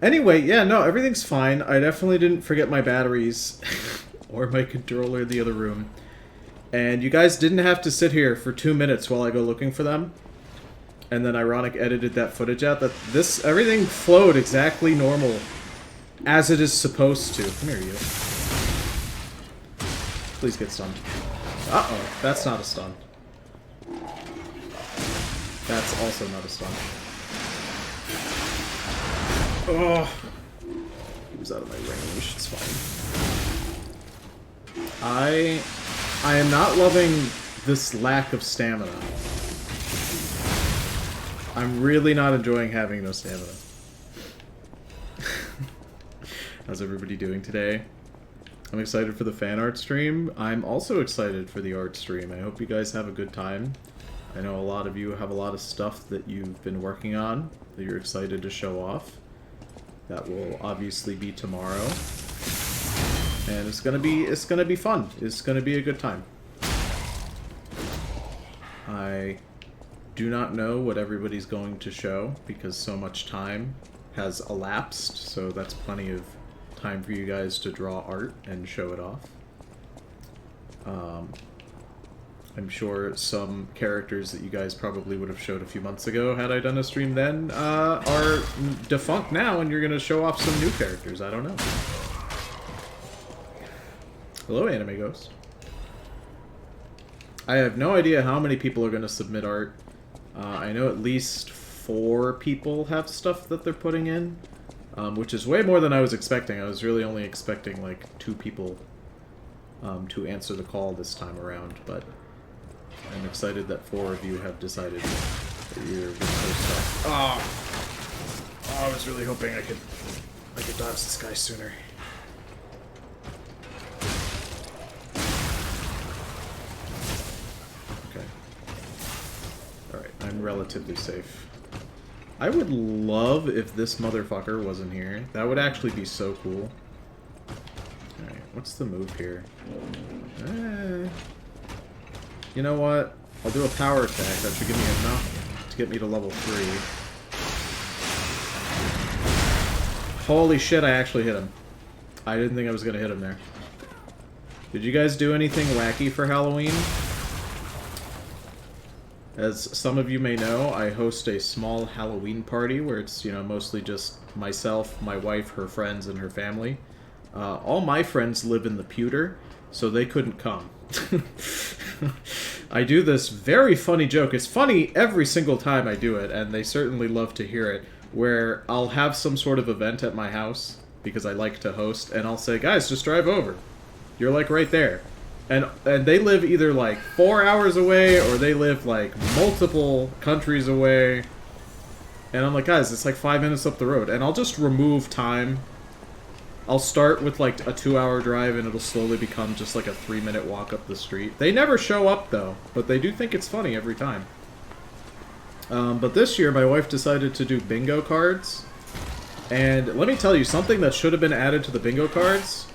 Anyway, yeah, no, everything's fine. I definitely didn't forget my batteries or my controller in the other room. And you guys didn't have to sit here for 2 minutes while I go looking for them. And then Ironic edited that footage out. That everything flowed exactly normal, as it is supposed to. Come here, you. Please get stunned. Uh-oh, that's not a stun. That's also not a stun. Oh, he was out of my range. It's fine. I am not loving this lack of stamina. I'm really not enjoying having no stamina. How's everybody doing today? I'm excited for the fan art stream. I'm also excited for the art stream. I hope you guys have a good time. I know a lot of you have a lot of stuff that you've been working on that you're excited to show off. That will obviously be tomorrow. And it's gonna be fun. It's gonna be a good time. I do not know what everybody's going to show because so much time has elapsed, so that's plenty of time for you guys to draw art and show it off. I'm sure some characters that you guys probably would have showed a few months ago had I done a stream then are defunct now, and you're going to show off some new characters. I don't know. Hello, Anime Ghost. I have no idea how many people are going to submit art. I know at least 4 people have stuff that they're putting in, which is way more than I was expecting. I was really only expecting like 2 people to answer the call this time around, but I'm excited that 4 of you have decided that you're going to post stuff. Oh, I was really hoping I could dodge this guy sooner. Okay. Alright, I'm relatively safe. I would love if this motherfucker wasn't here. That would actually be so cool. Alright, what's the move here? You know what? I'll do a power attack. That should give me enough to get me to level 3. Holy shit, I actually hit him. I didn't think I was going to hit him there. Did you guys do anything wacky for Halloween? As some of you may know, I host a small Halloween party where it's, you know, mostly just myself, my wife, her friends, and her family. All my friends live in the Pewter, so they couldn't come. I do this very funny joke. It's funny every single time I do it, and they certainly love to hear it, where I'll have some sort of event at my house, because I like to host, and I'll say, guys, just drive over. You're, like, right there. And they live either, like, 4 hours away, or they live, like, multiple countries away. And I'm like, guys, it's, like, 5 minutes up the road. And I'll just remove time. I'll start with, like, a 2-hour drive, and it'll slowly become just, like, a 3-minute walk up the street. They never show up, though, but they do think it's funny every time. But this year, my wife decided to do bingo cards. And let me tell you, something that should have been added to the bingo cards...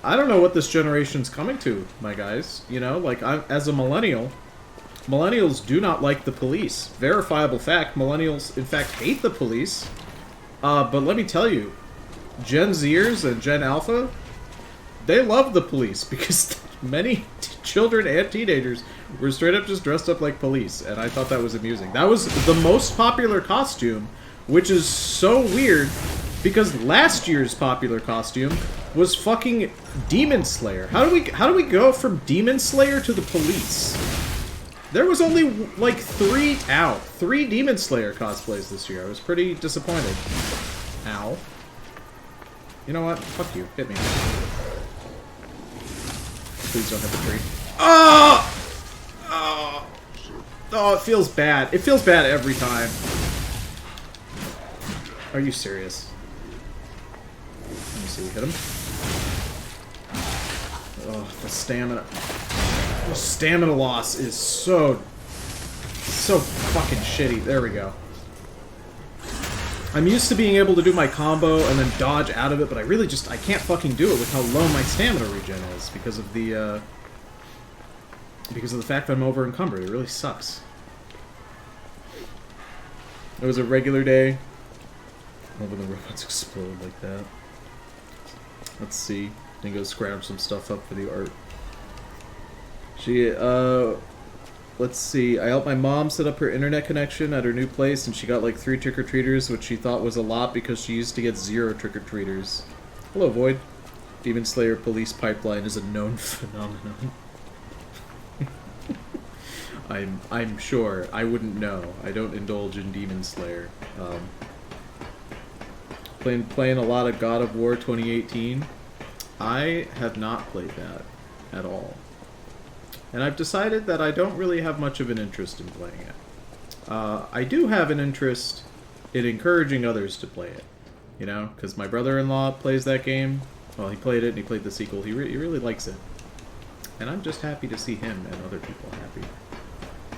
I don't know what this generation's coming to, my guys. You know, like, as a millennial, millennials do not like the police. Verifiable fact, millennials, in fact, hate the police. But let me tell you, Gen Zers and Gen Alpha, they love the police because many children and teenagers were straight up just dressed up like police, and I thought that was amusing. That was the most popular costume, which is so weird because last year's popular costume was fucking Demon Slayer. How do we go from Demon Slayer to the police? There was only like 3 Demon Slayer cosplays this year. I was pretty disappointed. Ow. You know what? Fuck you. Hit me. Please don't hit the tree. Oh! Oh! Oh, it feels bad. It feels bad every time. Are you serious? Let me see. Hit him. Oh, the stamina. The stamina loss is so fucking shitty. There we go. I'm used to being able to do my combo and then dodge out of it, but I can't fucking do it with how low my stamina regen is because of the fact that I'm over encumbered. It really sucks. It was a regular day. Love when the robots explode like that. Let's see. Then go scrounge some stuff up for the art. Let's see. I helped my mom set up her internet connection at her new place, and she got like 3 trick-or-treaters, which she thought was a lot because she used to get 0 trick-or-treaters. Hello, Void. Demon Slayer police pipeline is a known phenomenon. I'm sure. I wouldn't know. I don't indulge in Demon Slayer. Playing a lot of God of War 2018. I have not played that at all. And I've decided that I don't really have much of an interest in playing it. I do have an interest in encouraging others to play it. You know, because my brother-in-law plays that game. Well, he played it and he played the sequel. He really likes it. And I'm just happy to see him and other people happy.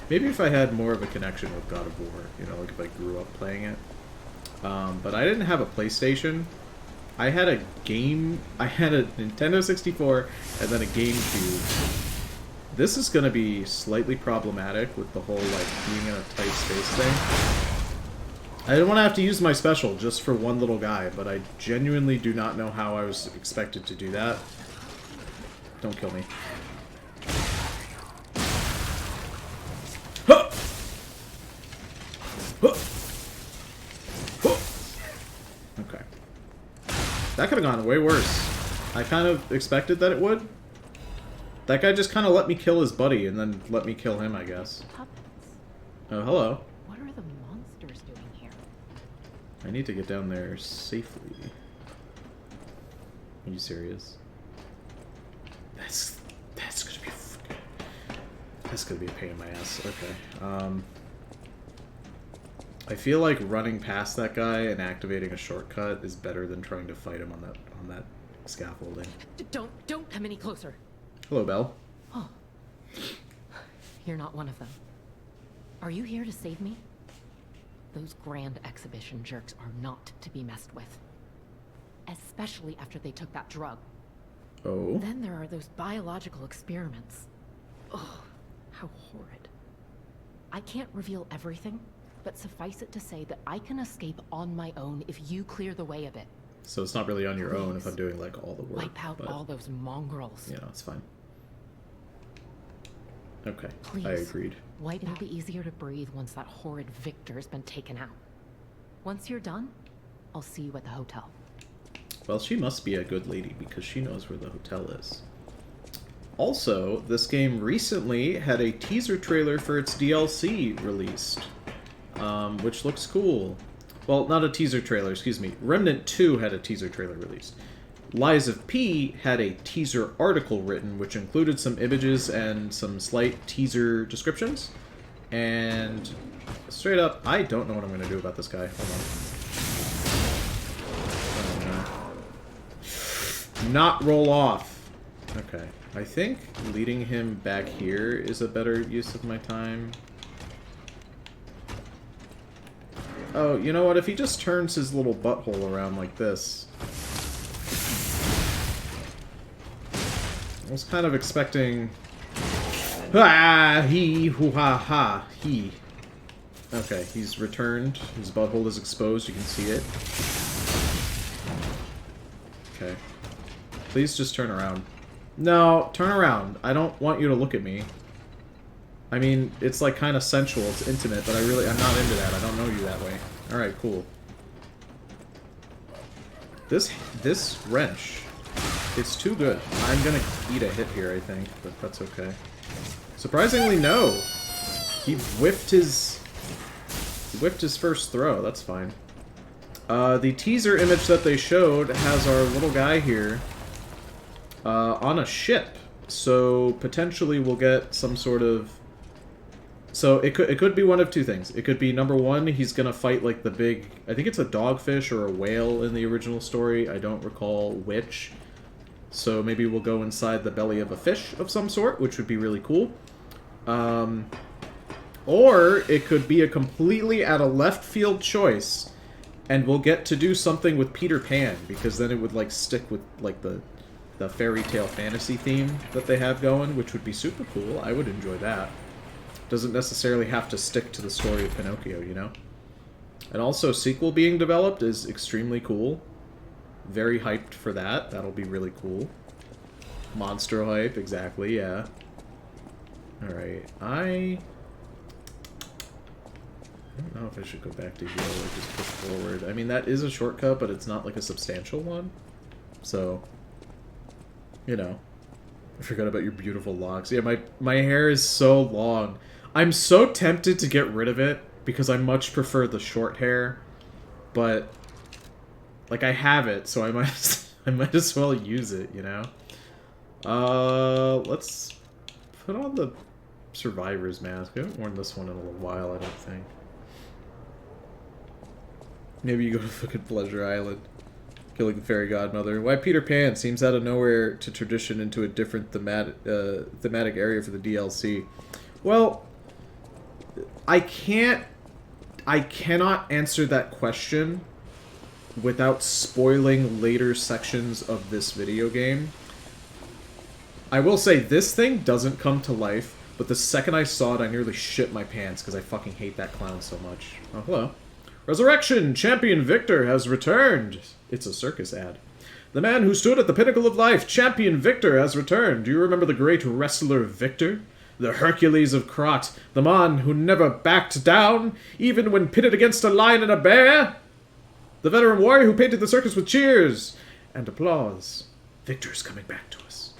Maybe if I had more of a connection with God of War, you know, like if I grew up playing it. But I didn't have a PlayStation. I had a Nintendo 64 and then a GameCube. This is going to be slightly problematic with the whole, like, being in a tight space thing. I didn't want to have to use my special just for one little guy, but I genuinely do not know how I was expected to do that. Don't kill me. Huh! Huh! Huh! Okay. That could have gone way worse. I kind of expected that it would. That guy just kind of let me kill his buddy and then let me kill him, I guess. Puppets. Oh, hello. What are the monsters doing here? I need to get down there safely. Are you serious? That's gonna be that's gonna be a pain in my ass. Okay. I feel like running past that guy and activating a shortcut is better than trying to fight him on that scaffolding. Don't come any closer. Hello, Belle. Oh. You're not one of them. Are you here to save me? Those grand exhibition jerks are not to be messed with. Especially after they took that drug. Oh? Then there are those biological experiments. Ugh, how horrid. I can't reveal everything, but suffice it to say that I can escape on my own if you clear the way a bit. So it's not really on your own if I'm doing, like, all the work. Wipe out all those mongrels. You know, it's fine. Okay, Please. I agreed. It'll be easier to breathe once that horrid Victor's been taken out. Once you're done, I'll see you at the hotel. Well, she must be a good lady because she knows where the hotel is. Also, this game recently had a teaser trailer for its DLC released, which looks cool. Well, not a teaser trailer, excuse me. Remnant 2 had a teaser trailer released. Lies of P had a teaser article written, which included some images and some slight teaser descriptions. And straight up, I don't know what I'm going to do about this guy. Hold on. Oh, no. Not roll off. Okay. I think leading him back here is a better use of my time. Oh, you know what? If he just turns his little butthole around like this... I was kind of expecting... Ah, he, hoo ha ha, he. Okay, he's returned. His butthole is exposed, you can see it. Okay. Please just turn around. No, turn around. I don't want you to look at me. I mean, it's like kind of sensual, it's intimate, but I'm not into that. I don't know you that way. Alright, cool. This wrench, it's too good. I'm gonna eat a hit here, I think, but that's okay. Surprisingly, no. He whiffed his first throw. That's fine. The teaser image that they showed has our little guy here on a ship. So potentially we'll get some sort of... So it could be one of two things. It could be, number one, he's gonna fight like the big... I think it's a dogfish or a whale in the original story. I don't recall which. So maybe we'll go inside the belly of a fish of some sort, which would be really cool. Or it could be a completely out of left field choice, and we'll get to do something with Peter Pan, because then it would like stick with like the fairy tale fantasy theme that they have going, which would be super cool. I would enjoy that. Doesn't necessarily have to stick to the story of Pinocchio, you know? And also, sequel being developed is extremely cool. Very hyped for that. That'll be really cool. Monster hype, exactly, yeah. Alright, I don't know if I should go back to heal or just push forward. I mean, that is a shortcut, but it's not like a substantial one. So, you know. I forgot about your beautiful locks. Yeah, my hair is so long. I'm so tempted to get rid of it because I much prefer the short hair. But, like, I have it, so I might as well use it, you know? Let's put on the Survivor's mask. I haven't worn this one in a little while, I don't think. Maybe you go to fucking Pleasure Island. Killing the fairy godmother. Why Peter Pan seems out of nowhere to tradition into a different thematic area for the DLC. Well, I cannot answer that question without spoiling later sections of this video game. I will say, this thing doesn't come to life, but the second I saw it, I nearly shit my pants because I fucking hate that clown so much. Oh, hello. Resurrection! Champion Victor has returned! It's a circus ad. The man who stood at the pinnacle of life, Champion Victor, has returned. Do you remember the great wrestler Victor? The Hercules of Krot, the man who never backed down, even when pitted against a lion and a bear? The veteran warrior who painted the circus with cheers and applause. Victor's coming back to us.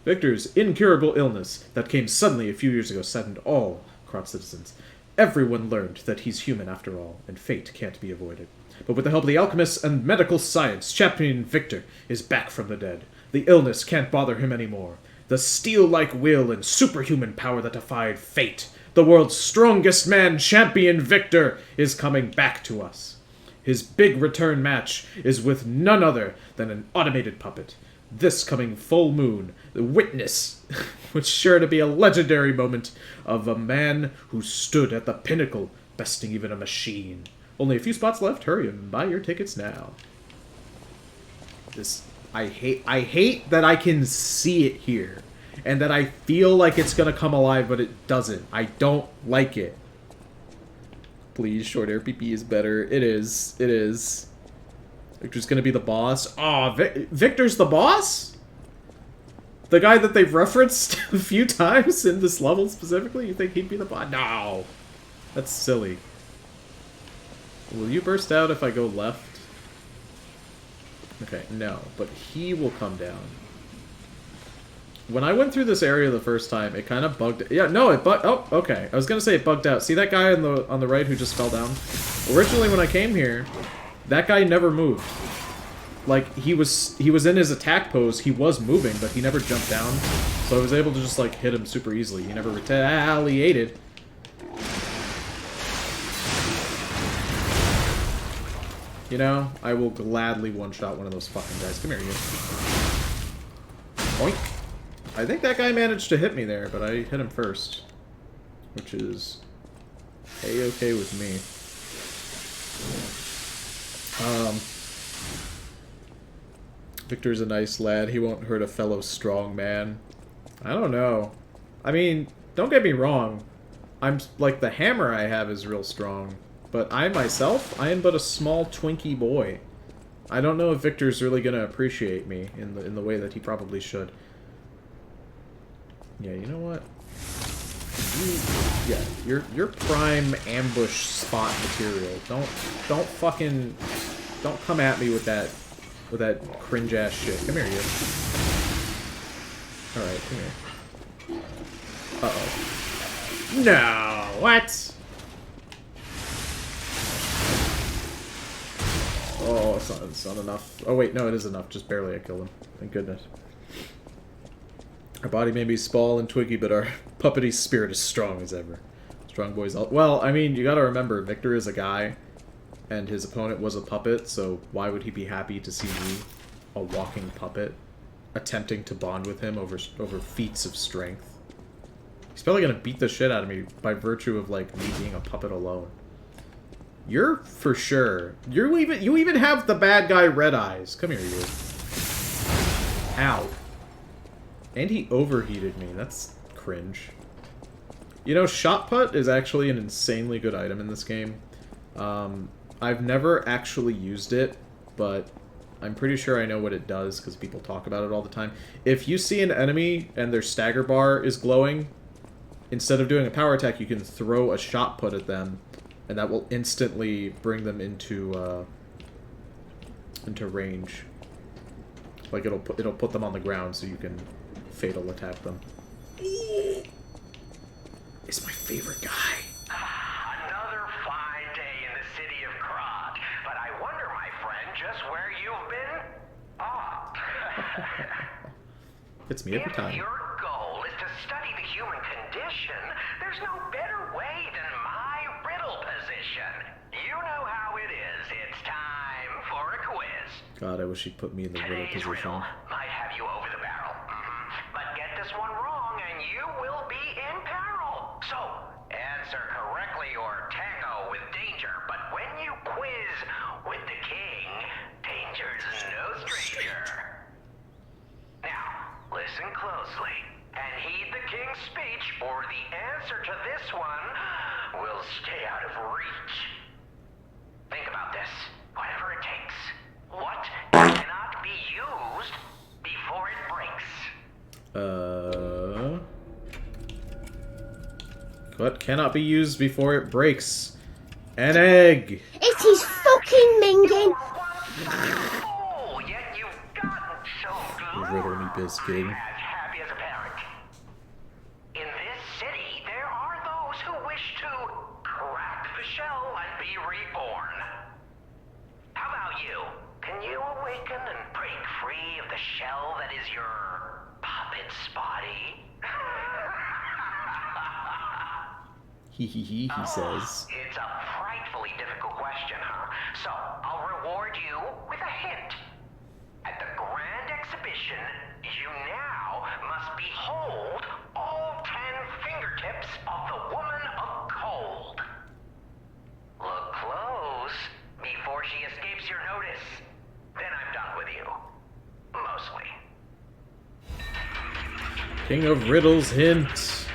Victor's incurable illness that came suddenly a few years ago saddened all Krot citizens. Everyone learned that he's human after all, and fate can't be avoided. But with the help of the alchemists and medical science, Champion Victor is back from the dead. The illness can't bother him anymore. The steel-like will and superhuman power that defied fate, the world's strongest man, Champion Victor, is coming back to us. His big return match is with none other than an automated puppet. This coming full moon, the witness was sure to be a legendary moment of a man who stood at the pinnacle, besting even a machine. Only a few spots left. Hurry and buy your tickets now. I hate that I can see it here, and that I feel like it's gonna come alive, but it doesn't. I don't like it. Please, short hair PP is better. It is. It is. Victor's gonna be the boss. Aw, Victor's the boss? The guy that they've referenced a few times in this level specifically? You think he'd be the boss? No! That's silly. Will you burst out if I go left? Okay, no. But he will come down. When I went through this area the first time, it kind of bugged... Yeah, no, it bugged... Oh, okay. I was gonna say it bugged out. See that guy on the right who just fell down? Originally, when I came here... That guy never moved. Like, he was in his attack pose, he was moving, but he never jumped down. So I was able to just, like, hit him super easily. He never retaliated. You know, I will gladly one-shot one of those fucking guys. Come here, you. Boink. I think that guy managed to hit me there, but I hit him first. Which is A-okay with me. Victor's a nice lad. He won't hurt a fellow strong man. I don't know. I mean, don't get me wrong. Like, the hammer I have is real strong. But I myself, I am but a small Twinkie boy. I don't know if Victor's really gonna appreciate me in the way that he probably should. Yeah, you know what? You're prime ambush spot material. Don't come at me with that cringe ass shit. Come here, you. All right, come here. Uh-oh. No, what? Oh, it's not enough. Oh wait, no, it is enough. Just barely I killed him. Thank goodness. Our body may be small and twiggy, but our puppety spirit is strong as ever. Strong boys all... Well, I mean, you gotta remember, Victor is a guy, and his opponent was a puppet, so why would he be happy to see me, a walking puppet, attempting to bond with him over feats of strength? He's probably gonna beat the shit out of me by virtue of, like, me being a puppet alone. You're for sure. You even have the bad guy red eyes. Come here, you. Ow. And he overheated me. That's cringe. You know, shot put is actually an insanely good item in this game. I've never actually used it, but I'm pretty sure I know what it does because people talk about it all the time. If you see an enemy and their stagger bar is glowing, instead of doing a power attack, you can throw a shot put at them, and that will instantly bring them into range. Like it'll put them on the ground so you can fatal attack them. It's my favorite guy. Another fine day in the city of Krat, but I wonder, my friend, just where you've been? It's me every time. If your goal is to study the human condition, there's no better way than my riddle position. You know how it is. It's time for a quiz. God, I wish he'd put me in the riddle Today's position. riddle might have you over the barrel. But get this one wrong and you will be in peril. So, answer correctly or tango with danger. But when you quiz with the king, danger's no stranger. Now, listen closely and heed the king's speech, or the answer to this one will stay out of reach. Think about this. Whatever it takes. What cannot be used before it breaks? What cannot be used before it breaks? An egg! It is fucking minging. Oh, yet you've gotten so good. Riddle me biscuit. As happy as a parent. In this city, there are those who wish to crack the shell and be reborn. How about you? Can you awaken and break free of the shell that is your puppet's body? He says. It's a frightfully difficult question, huh? So, I'll reward you with a hint. At the grand exhibition, you now must behold all 10 fingertips of the woman of cold. Look close before she escapes your notice. Then I'm done with you. Mostly. King of Riddles hint.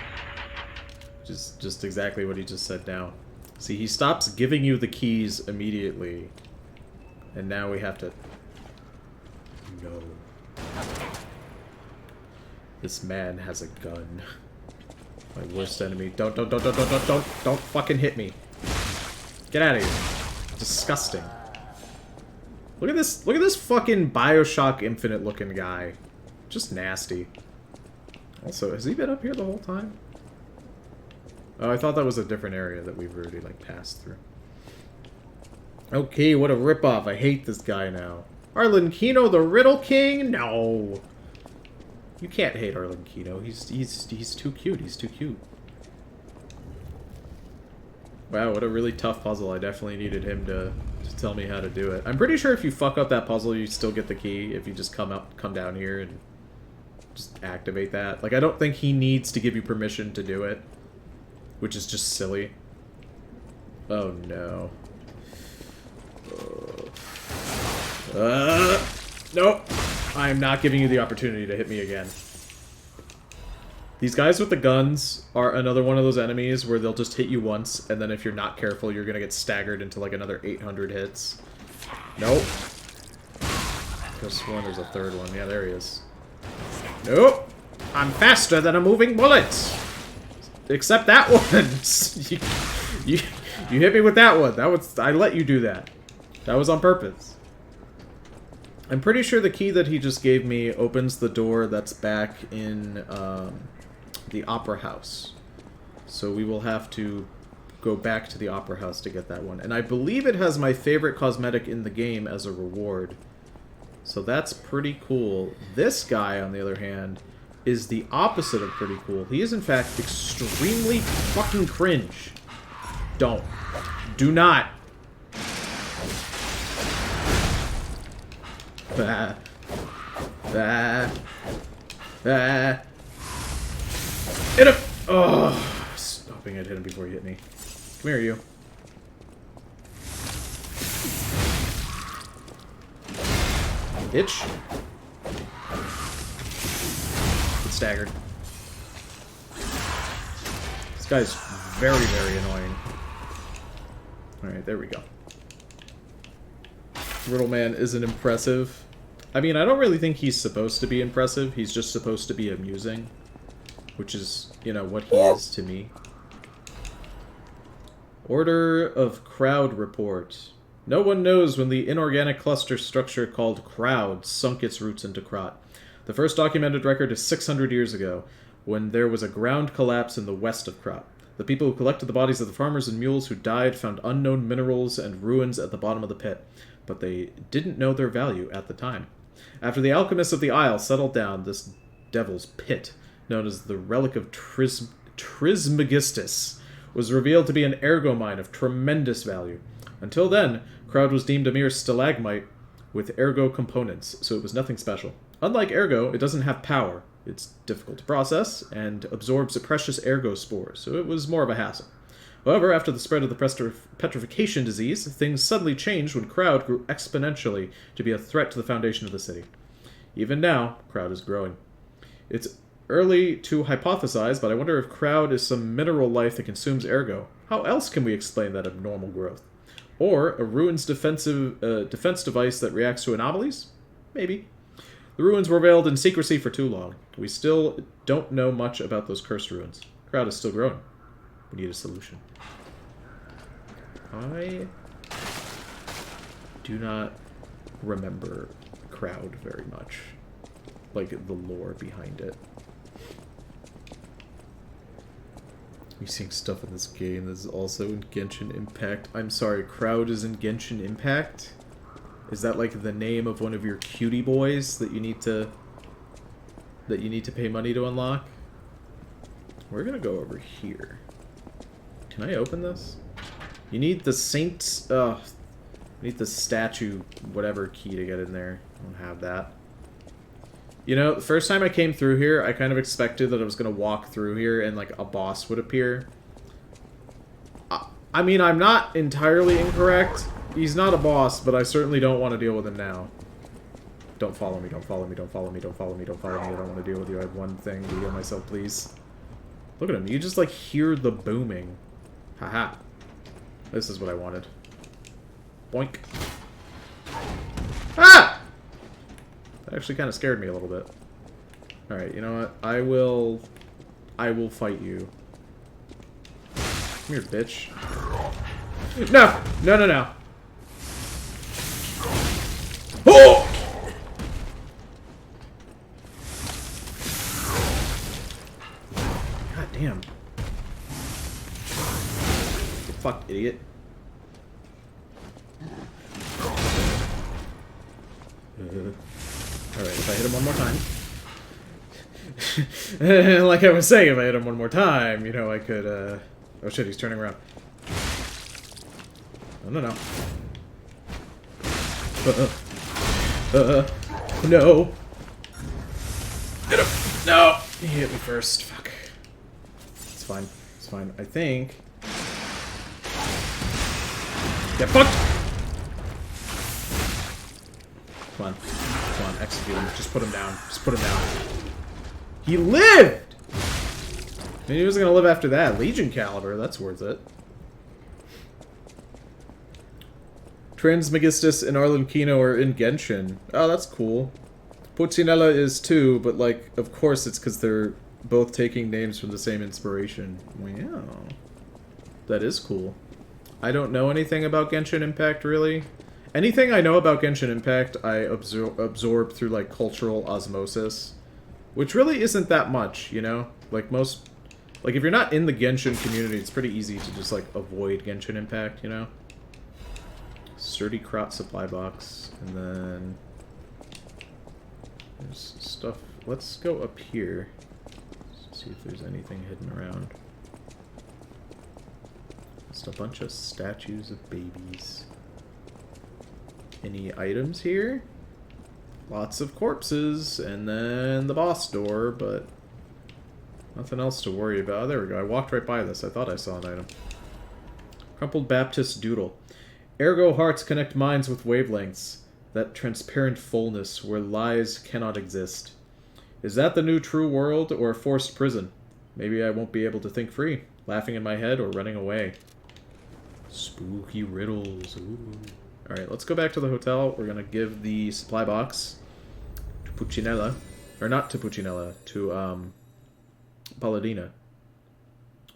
Just exactly what he just said now. See, he stops giving you the keys immediately. And now we have to... No. This man has a gun. My worst enemy. Don't fucking hit me. Get out of here. Disgusting. Look at this fucking BioShock Infinite looking guy. Just nasty. Also, has he been up here the whole time? Oh, I thought that was a different area that we've already, like, passed through. Okay, what a ripoff. I hate this guy now. Arlen Kino, the Riddle King? No. You can't hate Arlen Kino. He's too cute. He's too cute. Wow, what a really tough puzzle. I definitely needed him to tell me how to do it. I'm pretty sure if you fuck up that puzzle, you still get the key if you just come down here and just activate that. Like, I don't think he needs to give you permission to do it, which is just silly. Oh, no. Nope. I'm not giving you the opportunity to hit me again. These guys with the guns are another one of those enemies where they'll just hit you once, and then if you're not careful, you're gonna get staggered into like another 800 hits. Nope. Just one, there's a third one. Yeah, there he is. Nope. I'm faster than a moving bullet. Except that one. you hit me with that one. I let you do that. That was on purpose. I'm pretty sure the key that he just gave me opens the door that's back in the Opera House. So we will have to go back to the Opera House to get that one. And I believe it has my favorite cosmetic in the game as a reward. So that's pretty cool. This guy, on the other hand, is the opposite of pretty cool. He is, in fact, extremely fucking cringe. Don't. Do not. Bah. Bah. Bah. Hit him! Oh, I was hoping I'd hit him before he hit me. Come here, you. Itch. Get staggered. This guy's very, very annoying. Alright, there we go. Riddle Man isn't impressive. I mean, I don't really think he's supposed to be impressive. He's just supposed to be amusing. Which is, you know, what he is to me. Order of Crowd Report. No one knows when the inorganic cluster structure called Crowd sunk its roots into Krot. The first documented record is 600 years ago, when there was a ground collapse in the west of Krot. The people who collected the bodies of the farmers and mules who died found unknown minerals and ruins at the bottom of the pit, but they didn't know their value at the time. After the alchemists of the Isle settled down, this devil's pit, known as the Relic of Trismegistus, was revealed to be an ergo mine of tremendous value. Until then, Crowd was deemed a mere stalagmite with ergo components, so it was nothing special. Unlike ergo, it doesn't have power. It's difficult to process, and absorbs a precious ergo spore, so it was more of a hassle. However, after the spread of the petrification disease, things suddenly changed when Crowd grew exponentially to be a threat to the foundation of the city. Even now, Crowd is growing. It's early to hypothesize, but I wonder if Crowd is some mineral life that consumes ergo. How else can we explain that abnormal growth? Or a ruins defense device that reacts to anomalies? Maybe. The ruins were veiled in secrecy for too long. We still don't know much about those cursed ruins. Crowd is still growing. We need a solution. I do not remember Crowd very much. Like, the lore behind it. We're seeing stuff in this game that's also in Genshin Impact. I'm sorry, Crowd is in Genshin Impact? Is that like the name of one of your cutie boys that you need to pay money to unlock? We're gonna go over here. Can I open this? You need the Saints you need the statue whatever key to get in there. I don't have that. You know, the first time I came through here, I kind of expected that I was going to walk through here and, like, a boss would appear. I mean, I'm not entirely incorrect. He's not a boss, but I certainly don't want to deal with him now. Don't follow me, don't follow me, don't follow me, don't follow me, don't follow me. I don't want to deal with you. I have one thing to heal myself, please. Look at him. You just, like, hear the booming. Haha. This is what I wanted. Boink. Ah! That actually kind of scared me a little bit. Alright, you know what? I will fight you. Come here, bitch. No! No, no, no. Oh! God damn. Get fucked, idiot. Alright, if I hit him one more time... like I was saying, if I hit him one more time, you know, I could, oh shit, he's turning around. No, no, no. No. Hit him. No! He hit me first. Fuck. It's fine. It's fine. I think... Get fucked! Come on. Come on, execute him. Just put him down. Just put him down. He lived! Maybe he wasn't gonna live after that. Legion caliber, that's worth it. Trismegistus and Arlequino are in Genshin. Oh, that's cool. Puccinella is too, but like, of course it's because they're both taking names from the same inspiration. Wow. That is cool. I don't know anything about Genshin Impact, really. Anything I know about Genshin Impact, I absorb through, like, cultural osmosis. Which really isn't that much, you know? Like, most... Like, if you're not in the Genshin community, it's pretty easy to just, like, avoid Genshin Impact, you know? Sturdy Krot supply box. And then... There's stuff... Let's go up here. See if there's anything hidden around. Just a bunch of statues of babies. Any items here? Lots of corpses, and then the boss door, but nothing else to worry about. Oh, there we go. I walked right by this. I thought I saw an item. Crumpled Baptist Doodle. Ergo hearts connect minds with wavelengths. That transparent fullness where lies cannot exist. Is that the new true world or a forced prison? Maybe I won't be able to think free, laughing in my head or running away. Spooky riddles. Ooh. Alright, let's go back to the hotel. We're gonna give the supply box to Puccinella. Or not to Puccinella, to Palladina.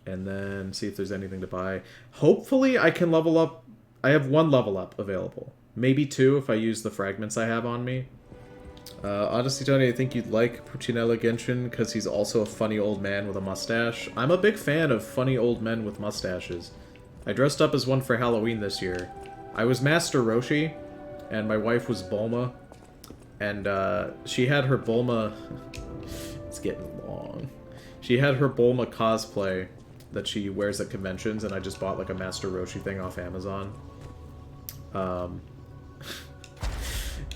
And then see if there's anything to buy. Hopefully I can level up. I have 1 level up available. Maybe 2 if I use the fragments I have on me. Honestly, Tony, I think you'd like Puccinella Genshin because he's also a funny old man with a mustache. I'm a big fan of funny old men with mustaches. I dressed up as one for Halloween this year. I was Master Roshi, and my wife was Bulma. And she had her Bulma... It's getting long. She had her Bulma cosplay that she wears at conventions, and I just bought like a Master Roshi thing off Amazon.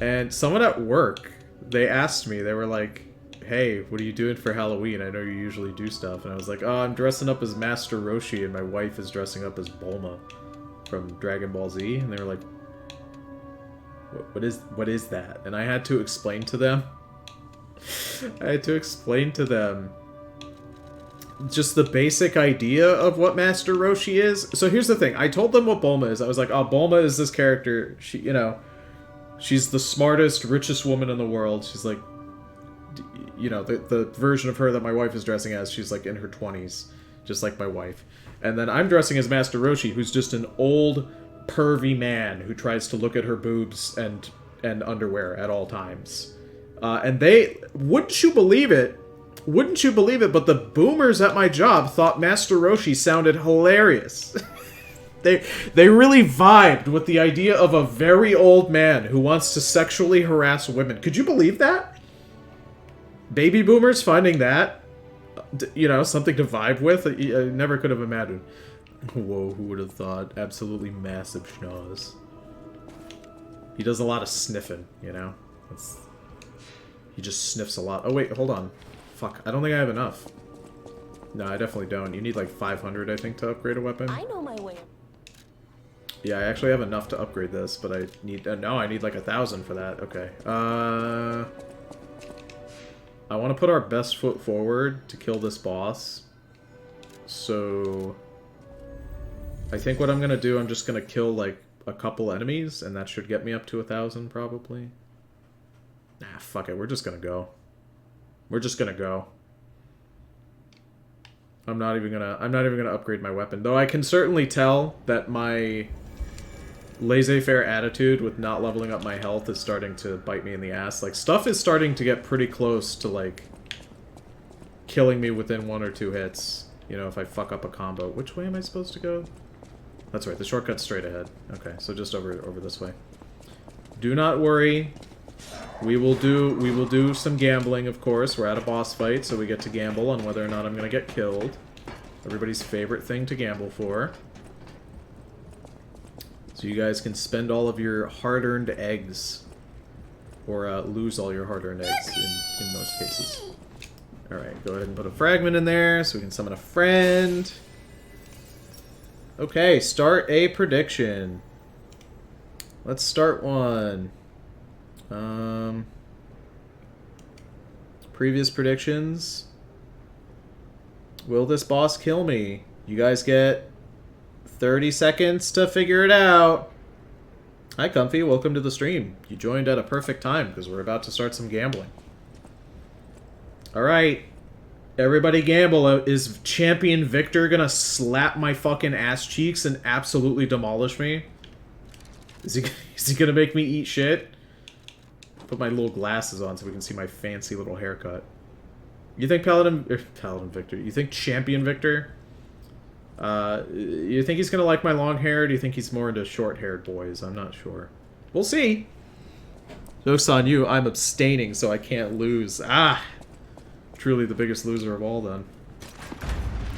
And someone at work, they asked me, they were like, hey, what are you doing for Halloween? I know you usually do stuff. And I was like, oh, I'm dressing up as Master Roshi, and my wife is dressing up as Bulma from Dragon Ball Z. And they were like, what is that? And I had to explain to them. Just the basic idea of what Master Roshi is. So here's the thing. I told them what Bulma is. I was like, oh, Bulma is this character. She, you know, she's the smartest, richest woman in the world. She's like, you know, the version of her that my wife is dressing as, she's like in her 20s, just like my wife. And then I'm dressing as Master Roshi, who's just an old, pervy man who tries to look at her boobs and underwear at all times. And they, wouldn't you believe it, but the boomers at my job thought Master Roshi sounded hilarious. They really vibed with the idea of a very old man who wants to sexually harass women. Could you believe that? Baby boomers finding that, you know, something to vibe with? I never could have imagined. Whoa, who would have thought? Absolutely massive schnoz. He does a lot of sniffing, you know? He just sniffs a lot. Oh, wait, hold on. Fuck, I don't think I have enough. No, I definitely don't. You need like 500, I think, to upgrade a weapon. I know my way. Yeah, I actually have enough to upgrade this, but I need... no, I need like 1,000 for that. Okay. I want to put our best foot forward to kill this boss. So... I think what I'm going to do, I'm just going to kill like a couple enemies, and that should get me up to 1,000 probably. Nah, fuck it. We're just going to go. We're just going to go. I'm not even gonna upgrade my weapon. Though I can certainly tell that my laissez-faire attitude with not leveling up my health is starting to bite me in the ass. Like, stuff is starting to get pretty close to, like, killing me within 1 or 2 hits. You know, if I fuck up a combo. Which way am I supposed to go? That's right, the shortcut's straight ahead. Okay, so just over this way. Do not worry. We will do some gambling, of course. We're at a boss fight, so we get to gamble on whether or not I'm gonna get killed. Everybody's favorite thing to gamble for. So you guys can spend all of your hard-earned eggs. Or lose all your hard-earned eggs in most cases. Alright, go ahead and put a fragment in there so we can summon a friend. Okay, start a prediction. Let's start one. Previous predictions. Will this boss kill me? You guys get 30 seconds to figure it out. Hi, Comfy. Welcome to the stream. You joined at a perfect time because we're about to start some gambling. Alright. Everybody gamble. Is Champion Victor gonna slap my fucking ass cheeks and absolutely demolish me? Is he gonna make me eat shit? Put my little glasses on so we can see my fancy little haircut. You think Paladin Victor? You think Champion Victor? You think he's gonna like my long hair? Or do you think he's more into short-haired boys? I'm not sure. We'll see. Joke's on you. I'm abstaining, so I can't lose. Ah! Truly the biggest loser of all, then.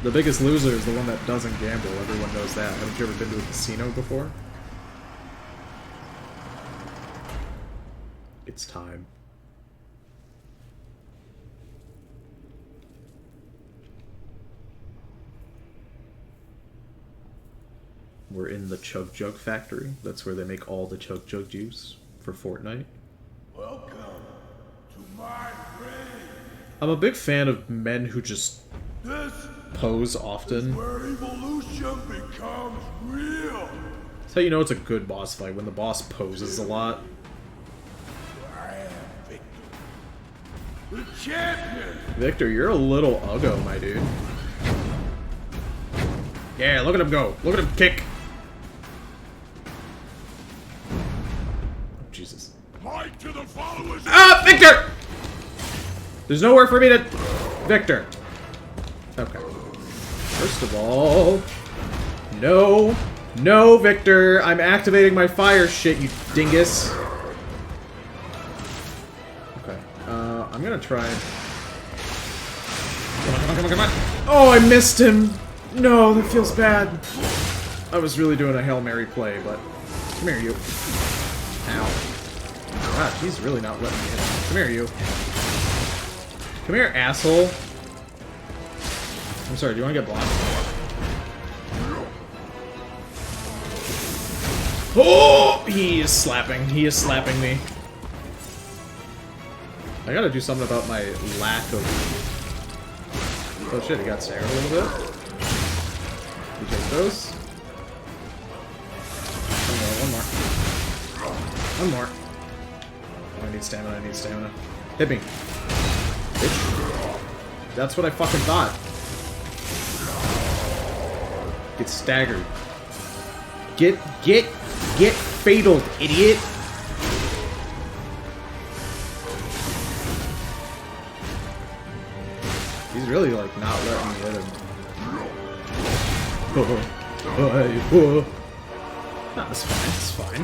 The biggest loser is the one that doesn't gamble. Everyone knows that. Haven't you ever been to a casino before? It's time. We're in the Chug Jug factory. That's where they make all the Chug Jug juice for Fortnite. Welcome to my grave. I'm a big fan of men who just This pose often. Where evolution becomes real. That's how you know it's a good boss fight, when the boss poses a lot. I am Victor, the champion. Victor, you're a little uggo, my dude. Yeah, look at him go. Look at him kick. Oh, Jesus. Fight to the followers. Ah, Victor! There's nowhere for me to... Victor. Okay. First of all... No. No, Victor. I'm activating my fire shit, you dingus. Okay. I'm gonna try... Come on. Oh, I missed him. No, that feels bad. I was really doing a Hail Mary play, but... Come here, you. Ow. God, he's really not letting me hit him. Come here, you. Come here, asshole. I'm sorry, do you want to get blocked? Oh! He is slapping. He is slapping me. I gotta do something about my lack of... Oh shit, he got staggered a little bit. You take those. One more. Oh, I need stamina, Hit me. Bitch. That's what I fucking thought. Get staggered. Get fataled, idiot! He's really, like, not letting me hit him. No, that's fine.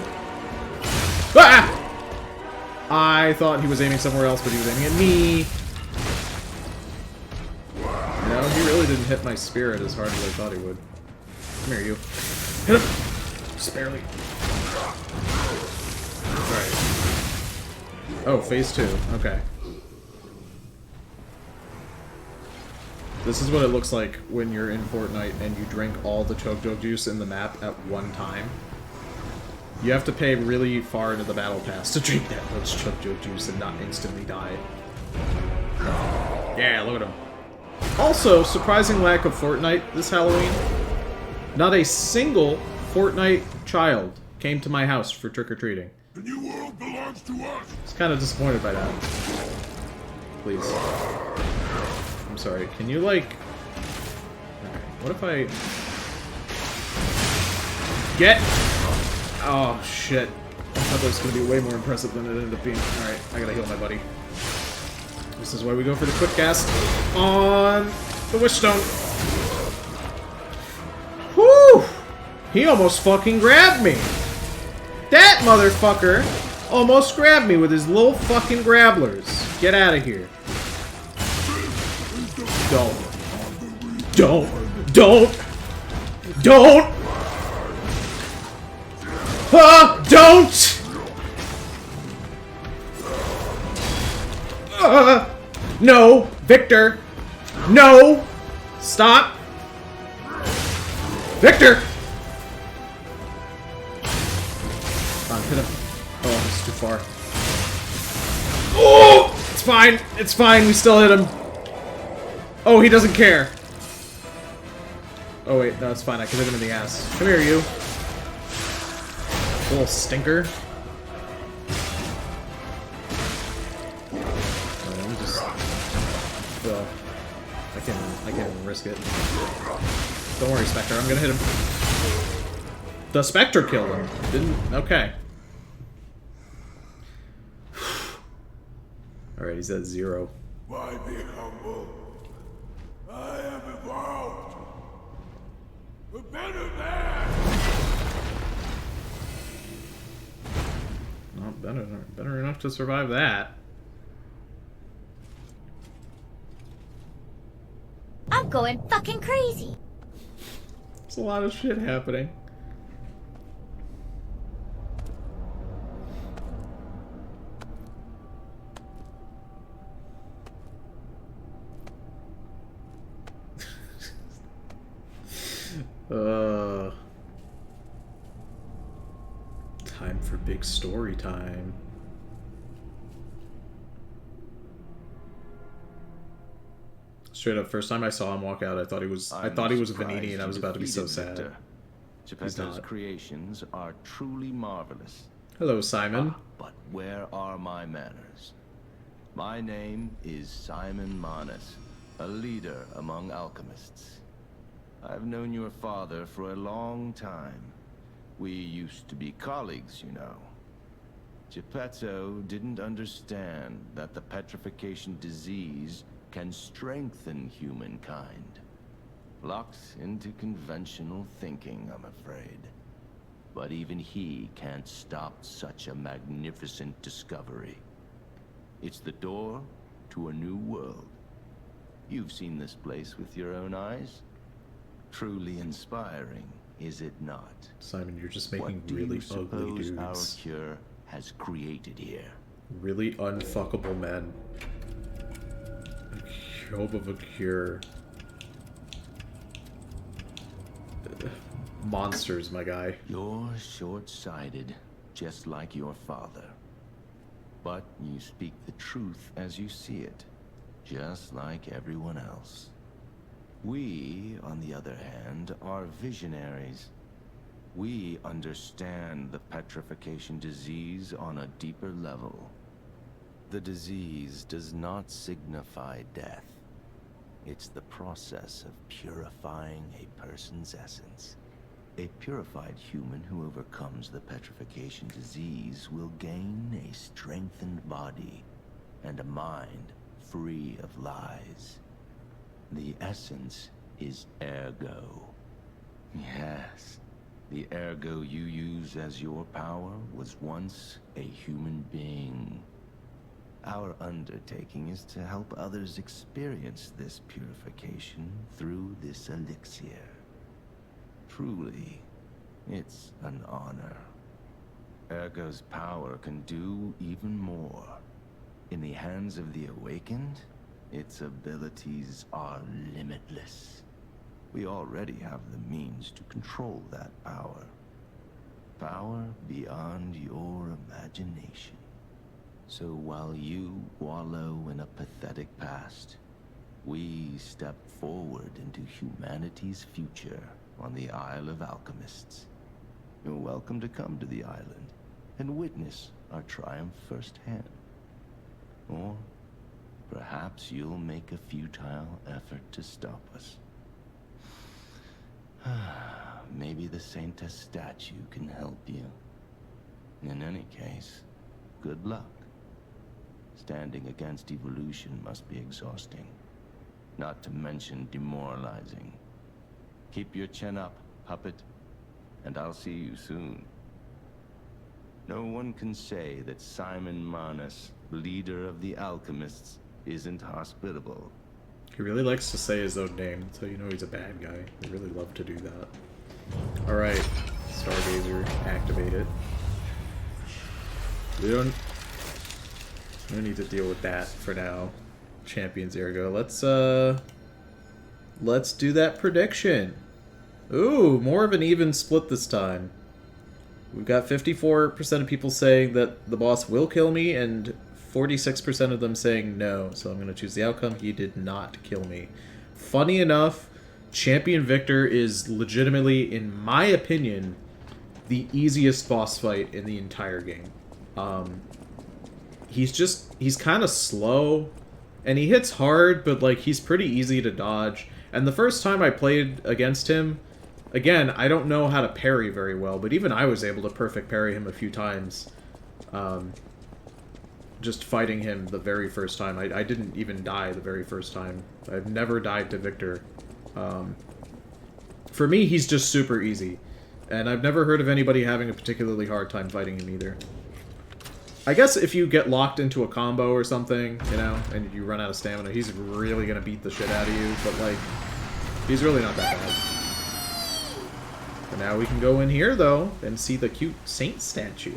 Ah! I thought he was aiming somewhere else, but he was aiming at me. No, he really didn't hit my spirit as hard as I thought he would. Come here, you. Hit him! Just barely. Alright. Oh, phase 2. Okay. This is what it looks like when you're in Fortnite and you drink all the Choco juice in the map at one time. You have to pay really far into the battle pass to drink that much Choco juice and not instantly die. Yeah, look at him. Also, surprising lack of Fortnite this Halloween. Not a single Fortnite child came to my house for trick-or-treating. The new world belongs to us. I was kind of disappointed by that. Please. I'm sorry. Can you, like... Alright, what if I... Get... Oh, shit. I thought that was going to be way more impressive than it ended up being. Alright, I gotta heal my buddy. This is why we go for the quick cast on the Wishstone. Whew! He almost fucking grabbed me! That motherfucker almost grabbed me with his little fucking grabblers. Get out of here. Don't. Don't! Don't! No! Victor! No! Stop! Victor! Come on, hit him. Oh, it's too far. Oh! It's fine. It's fine. We still hit him. Oh, he doesn't care. Oh, wait. No, it's fine. I can hit him in the ass. Come here, you. Little stinker. Let me just... Well, I can risk it. Don't worry, Spectre. I'm gonna hit him. The Spectre killed him. Didn't... Okay. Alright, he's at 0. Why be humble? I am evolved. A better man. Not better enough to survive that. I'm going fucking crazy. There's a lot of shit happening. Time for big story time. Let's Straight up, first time I saw him walk out, I thought he was a Venini, and I was about to be so sad. Victor. He's Geppetto's not. creations are truly marvelous. Hello, Simon. But where are my manners? My name is Simon Manus, a leader among alchemists. I've known your father for a long time. We used to be colleagues, you know. Geppetto didn't understand that the petrification disease can strengthen humankind. Locked into conventional thinking, I'm afraid. But even he can't stop such a magnificent discovery. It's the door to a new world. You've seen this place with your own eyes. Truly inspiring, is it not? Simon, you're just making What do really you ugly suppose our dudes. cure has created here? Really unfuckable men. Hope of a cure. Monsters, my guy. You're short-sighted, just like your father. But you speak the truth as you see it, just like everyone else. We, on the other hand, are visionaries. We understand the petrification disease on a deeper level. The disease does not signify death. It's the process of purifying a person's essence. A purified human who overcomes the petrification disease will gain a strengthened body and a mind free of lies. The essence is ergo. Yes, the ergo you use as your power was once a human being. Our undertaking is to help others experience this purification through this elixir. Truly, it's an honor. Ergo's power can do even more. In the hands of the awakened, its abilities are limitless. We already have the means to control that power. Power beyond your imagination. So while you wallow in a pathetic past, we step forward into humanity's future on the Isle of Alchemists. You're welcome to come to the island and witness our triumph firsthand. Or perhaps you'll make a futile effort to stop us. Maybe the Saintess statue can help you. In any case, good luck. Standing against evolution must be exhausting, not to mention demoralizing. Keep your chin up, puppet, and I'll see you soon. No one can say that Simon Manus, leader of the alchemists, isn't hospitable. He really likes to say his own name, so you know he's a bad guy. They really love to do that. Alright, Stargazer, activate it. We don't need to deal with that for now. Champions Ergo. Let's do that prediction. Ooh, more of an even split this time. We've got 54% of people saying that the boss will kill me, and 46% of them saying no. So I'm going to choose the outcome. He did not kill me. Funny enough, Champion Victor is legitimately, in my opinion, the easiest boss fight in the entire game. He's kind of slow, and he hits hard, but like he's pretty easy to dodge. And the first time I played against him, again, I don't know how to parry very well, but even I was able to perfect parry him a few times. Just fighting him the very first time. I didn't even die the very first time. I've never died to Victor. For me, he's just super easy. And I've never heard of anybody having a particularly hard time fighting him either. I guess if you get locked into a combo or something, you know, and you run out of stamina, he's really gonna beat the shit out of you, but like, he's really not that bad. But now we can go in here, though, and see the cute saint statue.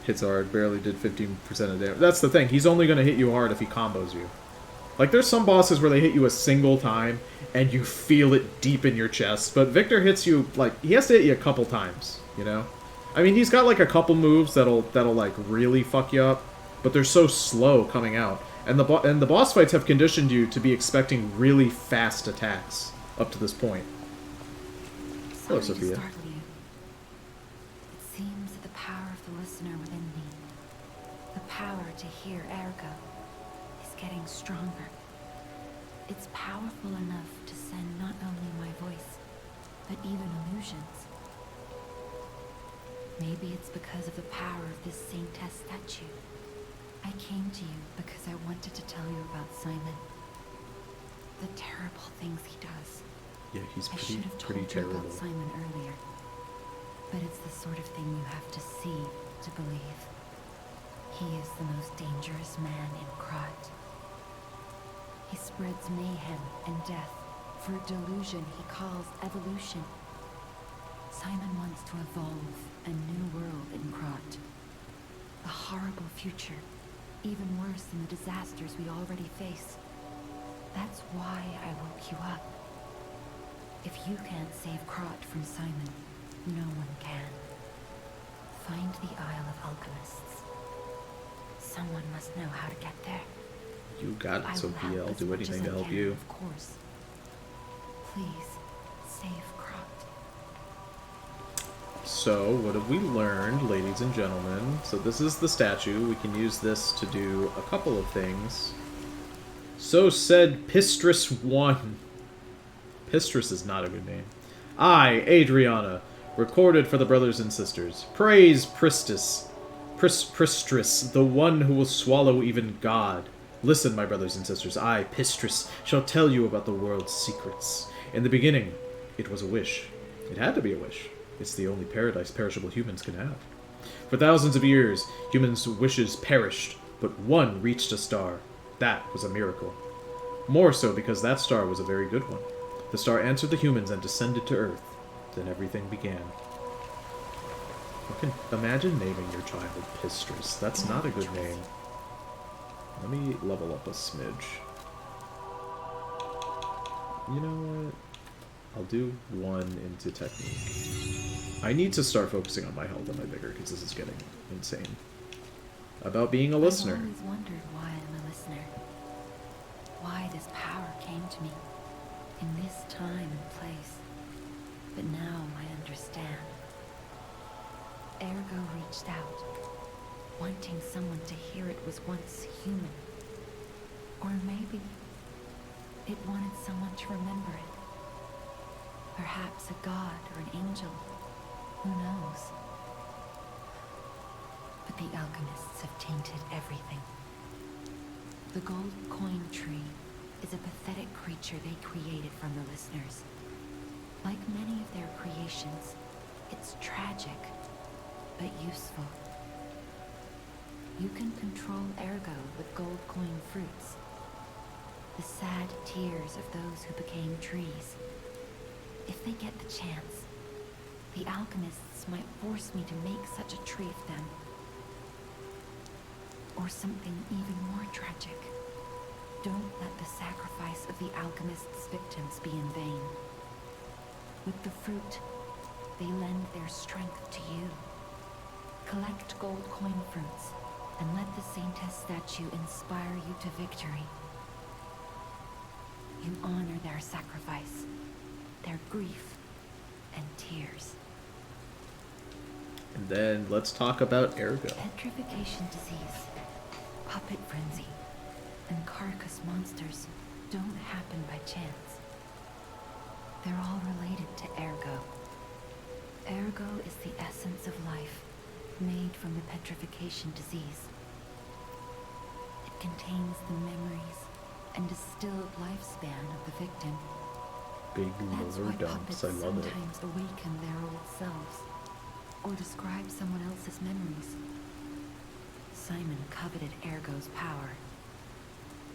Hits hard, barely did 15% of damage. That's the thing, he's only gonna hit you hard if he combos you. Like, there's some bosses where they hit you a single time, and you feel it deep in your chest. But Victor hits you, like, he has to hit you a couple times, you know? I mean, he's got like a couple moves that'll like really fuck you up, but they're so slow coming out. And the boss fights have conditioned you to be expecting really fast attacks up to this point. Hello, Sorry to Sophia. startle you. It seems that the power of the listener within me, the power to hear ergo, is getting stronger. It's powerful enough to send not only my voice, but even illusions. Maybe it's because of the power of this saintess statue. I came to you because I wanted to tell you about Simon. The terrible things he does. Yeah, he's I should have told you terrible. about Simon earlier. But it's the sort of thing you have to see to believe. He is the most dangerous man in Krat. He spreads mayhem and death for a delusion he calls evolution. Simon wants to evolve a new world in Krat. A horrible future, even worse than the disasters we already face. That's why I woke you up. If you can't save Krat from Simon, no one can. Find the Isle of Alchemists. Someone must know how to get there. You got I it, will Sophia. help I'll as do much anything as to I help can, you. Of course. Please, save Krat. So, what have we learned, ladies and gentlemen? So this is the statue. We can use this to do a couple of things. So said Pistris 1. Pistris is not a good name. I, Adriana, recorded for the brothers and sisters. Praise Pristis. Pristris, the one who will swallow even God. Listen, my brothers and sisters, I, Pistris, shall tell you about the world's secrets. In the beginning, it was a wish. It had to be a wish. It's the only paradise perishable humans can have. For thousands of years, humans' wishes perished, but one reached a star. That was a miracle. More so because that star was a very good one. The star answered the humans and descended to Earth. Then everything began. You can imagine naming your child Pistris. That's not a good name. Let me level up a smidge. You know what? I'll do 1 into technique. I need to start focusing on my health and my vigor, because this is getting insane. About being a listener. I've always wondered why I'm a listener. Why this power came to me, in this time and place. But now I understand. Ergo reached out, wanting someone to hear it was once human. Or maybe it wanted someone to remember it. Perhaps a god or an angel. Who knows? But the alchemists have tainted everything. The gold coin tree is a pathetic creature they created from the listeners. Like many of their creations, it's tragic, but useful. You can control ergo with gold coin fruits. The sad tears of those who became trees. If they get the chance, the alchemists might force me to make such a tree of them. Or something even more tragic. Don't let the sacrifice of the alchemists' victims be in vain. With the fruit, they lend their strength to you. Collect gold coin fruits, and let the Saintess statue inspire you to victory. You honor their sacrifice, their grief, and tears. And then let's talk about ergo. Petrification disease, puppet frenzy, and carcass monsters don't happen by chance. They're all related to ergo. Ergo is the essence of life, made from the petrification disease. It contains the memories and distilled lifespan of the victim. Big That's lore why dumps. puppets I love it. sometimes awaken their old selves, or describe someone else's memories. Simon coveted Ergo's power,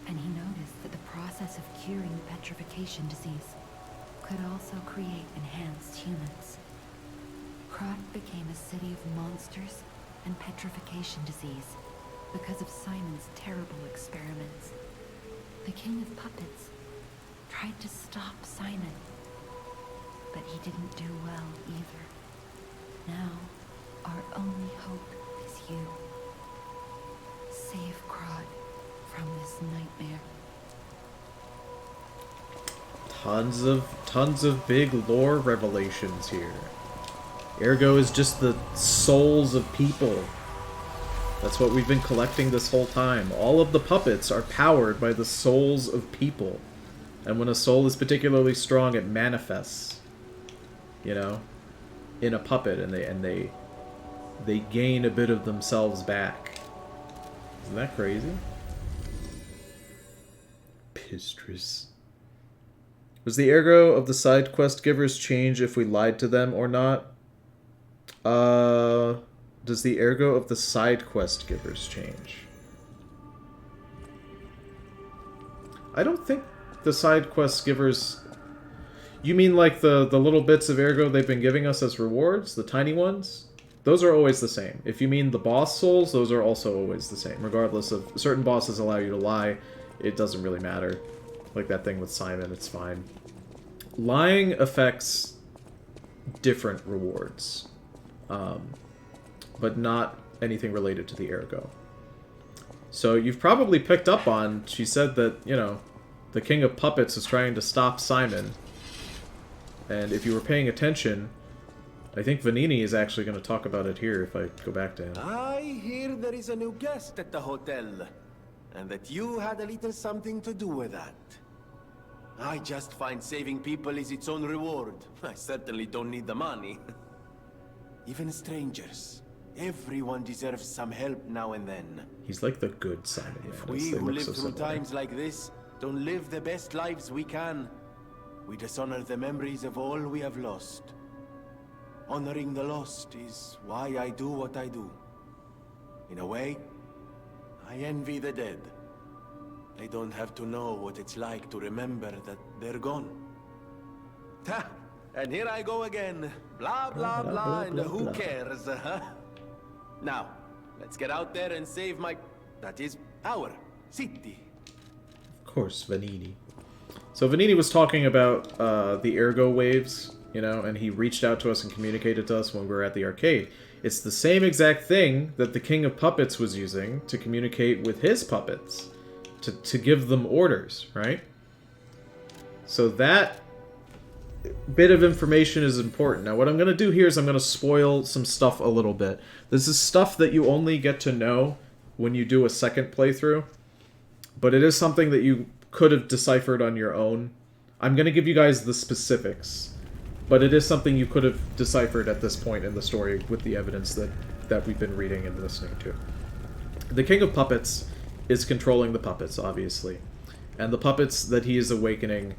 and he noticed that the process of curing petrification disease could also create enhanced humans. Krat became a city of monsters and petrification disease because of Simon's terrible experiments. The king of puppets tried to stop Simon, but he didn't do well either. Now, Our only hope is you. Save Krat from this nightmare. Tons of big lore revelations here. Ergo is just the souls of people. That's what we've been collecting this whole time. All of the puppets are powered by the souls of people. And when a soul is particularly strong, it manifests, you know, in a puppet, and they gain a bit of themselves back. Isn't that crazy? Pistress. Was the ergo of the side quest givers change if we lied to them or not? Does the ergo of the side quest givers change? I don't think the side quest givers... You mean like the little bits of ergo they've been giving us as rewards? The tiny ones? Those are always the same. If you mean the boss souls, those are also always the same. Regardless of... Certain bosses allow you to lie. It doesn't really matter. Like that thing with Simon, it's fine. Lying affects different rewards. But not anything related to the ergo. So you've probably picked up on... She said that, you know, the King of Puppets is trying to stop Simon. And if you were paying attention, I think Vanini is actually going to talk about it here if I go back to him. I hear there is a new guest at the hotel, and that you had a little something to do with that. I just find saving people is its own reward. I certainly don't need the money. Even strangers. Everyone deserves some help now and then. He's like the good Simon. If we who live through times like this don't live the best lives we can, we dishonor the memories of all we have lost. Honoring the lost is why I do what I do. In a way, I envy the dead. They don't have to know what it's like to remember that they're gone. Ha! And here I go again. Blah, blah, blah, and who cares, huh? Now, let's get out there and save my... that is, our city. Of course, Vanini. So Vanini was talking about the ergo waves, you know, and he reached out to us and communicated to us when we were at the arcade. It's the same exact thing that the King of Puppets was using to communicate with his puppets, to give them orders, right? So that bit of information is important. Now what I'm going to do here is I'm going to spoil some stuff a little bit. This is stuff that you only get to know when you do a second playthrough, but it is something that you could have deciphered on your own. I'm going to give you guys the specifics, but it is something you could have deciphered at this point in the story with the evidence that we've been reading and listening to. The King of Puppets is controlling the puppets, obviously, and the puppets that he is awakening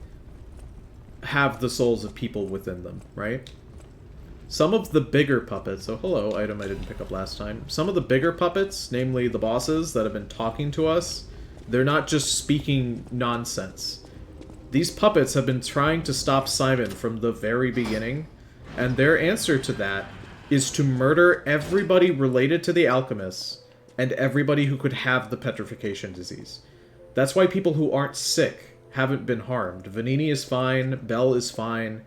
have the souls of people within them, right? Some of the bigger puppets... Oh, hello, item I didn't pick up last time. Some of the bigger puppets, namely the bosses that have been talking to us, they're not just speaking nonsense. These puppets have been trying to stop Simon from the very beginning, and their answer to that is to murder everybody related to the alchemists and everybody who could have the petrification disease. That's why people who aren't sick haven't been harmed. Vanini is fine, Belle is fine.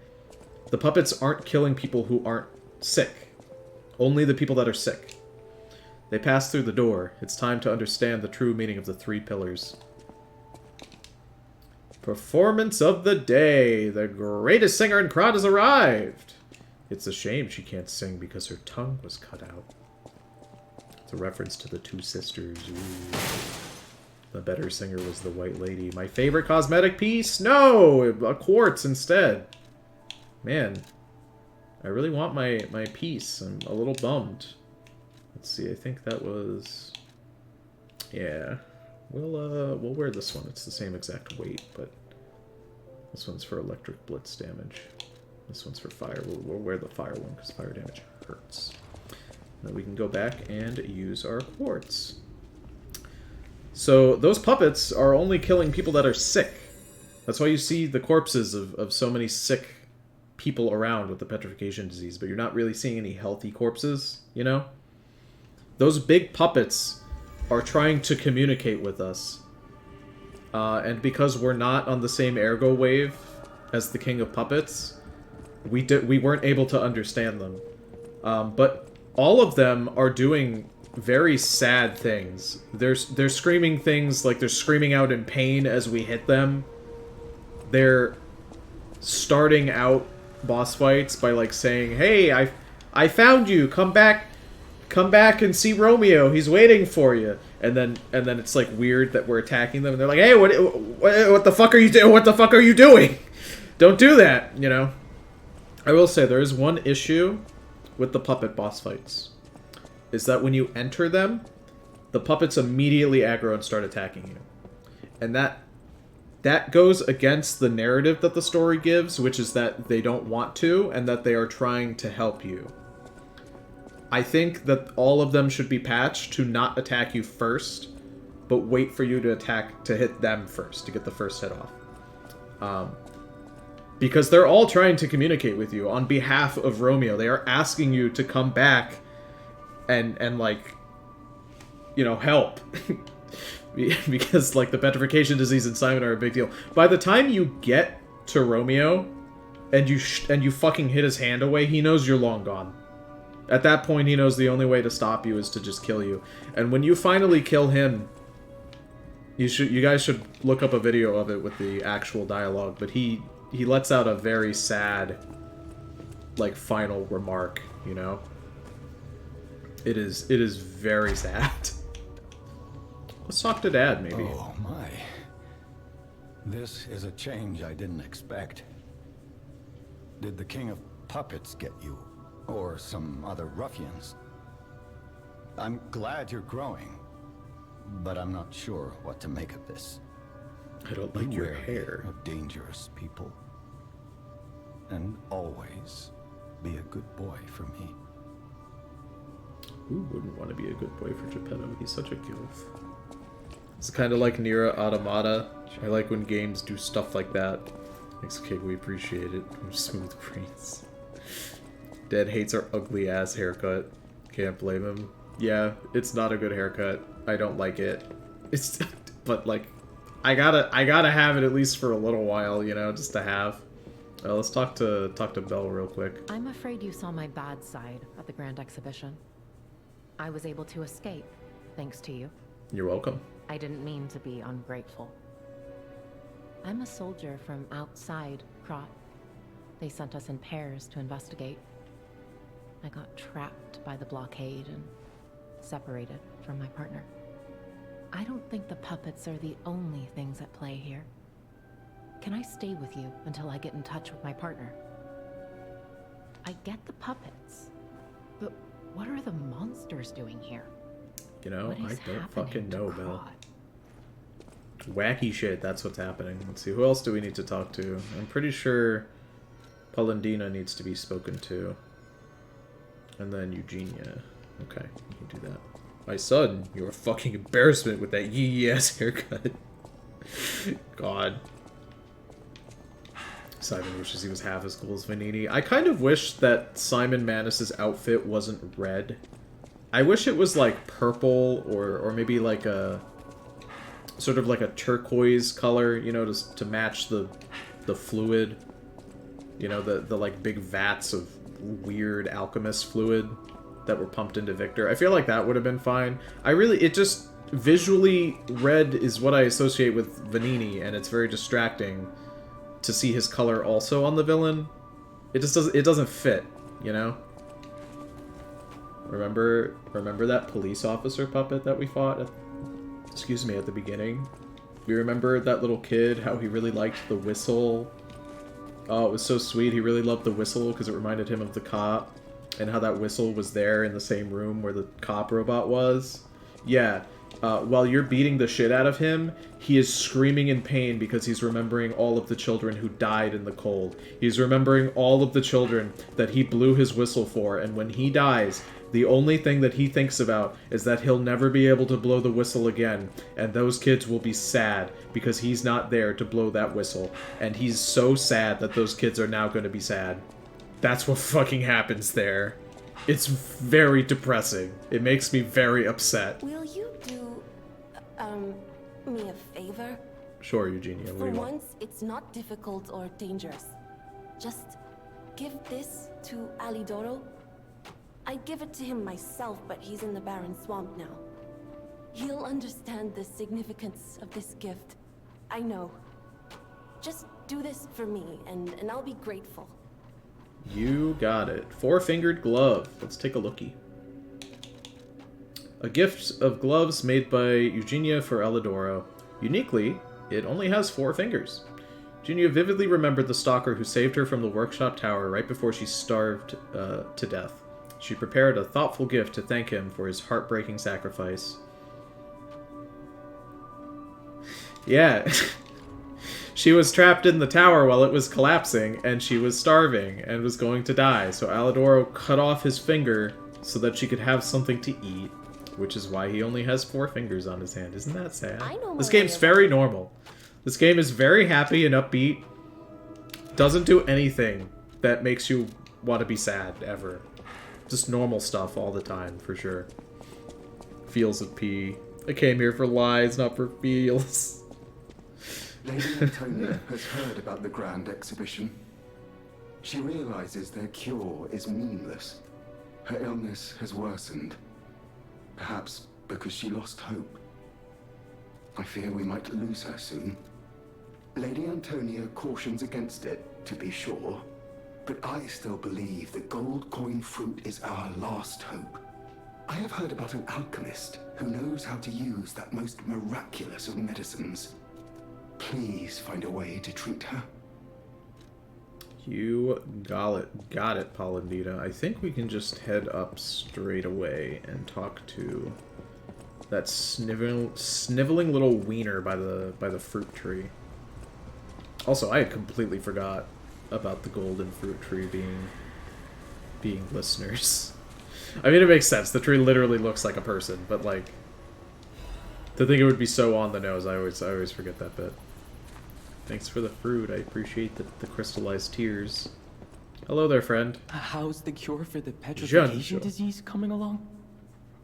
The puppets aren't killing people who aren't sick. Only the people that are sick. They pass through the door. It's time to understand the true meaning of the 3 pillars. Performance of the day. The greatest singer in Krat has arrived. It's a shame she can't sing because her tongue was cut out. It's a reference to the 2 sisters. Ooh. The better singer was the White Lady. My favorite cosmetic piece? No! A quartz instead. Man. I really want my piece. I'm a little bummed. Let's see, I think that was... Yeah. We'll wear this one. It's the same exact weight, but... This one's for electric blitz damage. This one's for fire. We'll wear the fire one, because fire damage hurts. Then we can go back and use our quartz. So, those puppets are only killing people that are sick. That's why you see the corpses of so many sick people around with the petrification disease, but you're not really seeing any healthy corpses, you know? Those big puppets are trying to communicate with us. And because we're not on the same ergo wave as the King of Puppets, we weren't able to understand them. But all of them are doing very sad things. They're screaming things like they're screaming out in pain as we hit them. They're starting out boss fights by like saying, "Hey, I found you. Come back and see Romeo. He's waiting for you." And then it's like weird that we're attacking them, and they're like, "Hey, what the fuck are you doing? What the fuck are you doing? Don't do that." You know. I will say there is one issue with the puppet boss fights, is that when you enter them, the puppets immediately aggro and start attacking you, and that goes against the narrative that the story gives, which is that they don't want to and that they are trying to help you. I think that all of them should be patched to not attack you first, but wait for you to hit them first, to get the first hit off. Because they're all trying to communicate with you on behalf of Romeo. They are asking you to come back and like, you know, help. Because, like, the petrification disease and Simon are a big deal. By the time you get to Romeo and you fucking hit his hand away, he knows you're long gone. At that point, he knows the only way to stop you is to just kill you. And when you finally kill him, you guys should look up a video of it with the actual dialogue, but he lets out a very sad, like, final remark, you know? It is very sad. Let's talk to Dad, maybe. Oh, my. This is a change I didn't expect. Did the King of Puppets get you? Or some other ruffians? I'm glad you're growing, but I'm not sure what to make of this. I don't like your hair. Of dangerous people. And always be a good boy for me. Who wouldn't want to be a good boy for Geppetto? He's such a goof. It's kind of like Nier Automata. I like when games do stuff like that. Thanks, okay, we appreciate it. Smooth brains. Dad hates our ugly ass haircut. Can't blame him. Yeah, it's not a good haircut. I don't like it. It's, but like, I gotta have it at least for a little while, you know, just to have. Let's talk to Belle real quick. I'm afraid you saw my bad side at the Grand Exhibition. I was able to escape, thanks to you. You're welcome. I didn't mean to be ungrateful. I'm a soldier from outside Krat. They sent us in pairs to investigate. I got trapped by the blockade and separated from my partner. I don't think the puppets are the only things at play here. Can I stay with you until I get in touch with my partner? I get the puppets, but what are the monsters doing here? You know, I don't fucking know, Belle. Krat? Wacky shit, that's what's happening. Let's see, who else do we need to talk to? I'm pretty sure Polendina needs to be spoken to. And then Eugenia. Okay, you can do that. My son, you're a fucking embarrassment with that yee-ass haircut. God. Simon wishes he was half as cool as Vanini. I kind of wish that Simon Manus's outfit wasn't red. I wish it was like purple or maybe like a sort of like a turquoise color, you know, to match the fluid. You know, the like big vats of weird alchemist fluid that were pumped into Victor. I feel like that would have been fine. It just visually, red is what I associate with Vanini, and it's very distracting to see his color also on the villain. It just doesn't fit, you know? Remember that police officer puppet that we fought at the beginning? We remember that little kid, how he really liked the whistle. Oh, it was so sweet. He really loved the whistle because it reminded him of the cop, and how that whistle was there in the same room where the cop robot was. Yeah, while you're beating the shit out of him, he is screaming in pain because he's remembering all of the children who died in the cold. He's remembering all of the children that he blew his whistle for, and when he dies, the only thing that he thinks about is that he'll never be able to blow the whistle again, and those kids will be sad because he's not there to blow that whistle, and he's so sad that those kids are now going to be sad. That's what fucking happens there. It's very depressing. It makes me very upset. Will you do, me a favor? Sure, Eugenia. For once, it's not difficult or dangerous. Just give this to Alidoro. I'd give it to him myself, but he's in the barren swamp now. He'll understand the significance of this gift. I know. Just do this for me, and I'll be grateful. You got it. Four-fingered glove. Let's take a lookie. A gift of gloves made by Eugenia for Elidoro. Uniquely, it only has 4 fingers. Eugenia vividly remembered the stalker who saved her from the workshop tower right before she starved to death. She prepared a thoughtful gift to thank him for his heartbreaking sacrifice. Yeah. She was trapped in the tower while it was collapsing, and she was starving and was going to die, so Alidoro cut off his finger so that she could have something to eat, which is why he only has 4 fingers on his hand. Isn't that sad? This game's very normal. This game is very happy and upbeat. Doesn't do anything that makes you want to be sad, ever. Just normal stuff all the time, for sure. Feels of pee. I came here for lies, not for feels. Lady Antonia has heard about the Grand Exhibition. She realizes their cure is meaningless. Her illness has worsened. Perhaps because she lost hope. I fear we might lose her soon. Lady Antonia cautions against it, to be sure. But I still believe the gold coin fruit is our last hope. I have heard about an alchemist who knows how to use that most miraculous of medicines. Please find a way to treat her. You got it, Polendina. I think we can just head up straight away and talk to that sniveling little wiener by the fruit tree. Also, I had completely forgot about the golden fruit tree being listeners. I mean, it makes sense. The tree literally looks like a person, but like, to think it would be so on the nose, I always forget that bit. Thanks for the fruit. I appreciate the crystallized tears. Hello there, friend. How's the cure for the petrification disease coming along?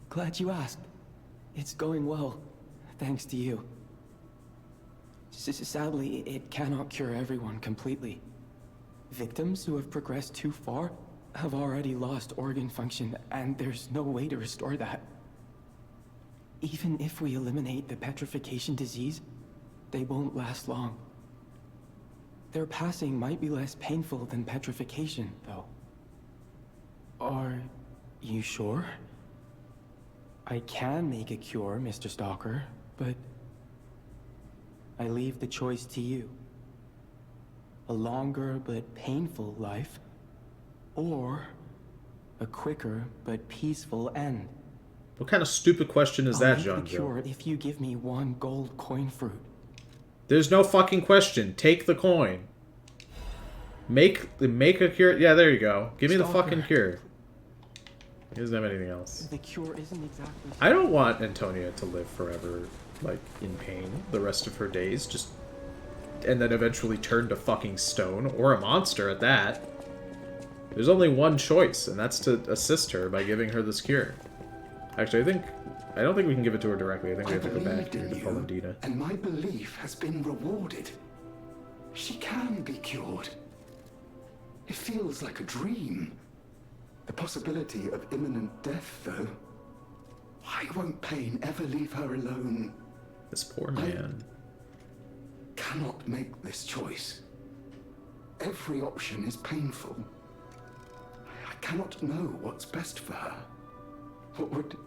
Glad you asked. It's going well, thanks to you. Sadly, it cannot cure everyone completely. Victims who have progressed too far have already lost organ function, and there's no way to restore that. Even if we eliminate the petrification disease, they won't last long. Their passing might be less painful than petrification, though. Are you sure? I can make a cure, Mr. Stalker, but I leave the choice to you. A longer but painful life, or a quicker but peaceful end. What kind of stupid question is that, John? I'll make the cure if you give me 1 gold coin fruit. There's no fucking question. Take the coin. Make a cure. Yeah, there you go. Give me the fucking cure. He doesn't have anything else. The cure isn't exactly... I don't want Antonia to live forever, like, in pain the rest of her days, just... and then eventually turn to fucking stone, or a monster at that. There's only one choice, and that's to assist her by giving her this cure. Actually, I don't think we can give it to her directly. I think we have to go back here to Polendina. And my belief has been rewarded. She can be cured. It feels like a dream. The possibility of imminent death, though. Why won't pain ever leave her alone? This poor man. I cannot make this choice. Every option is painful. I cannot know what's best for her. What would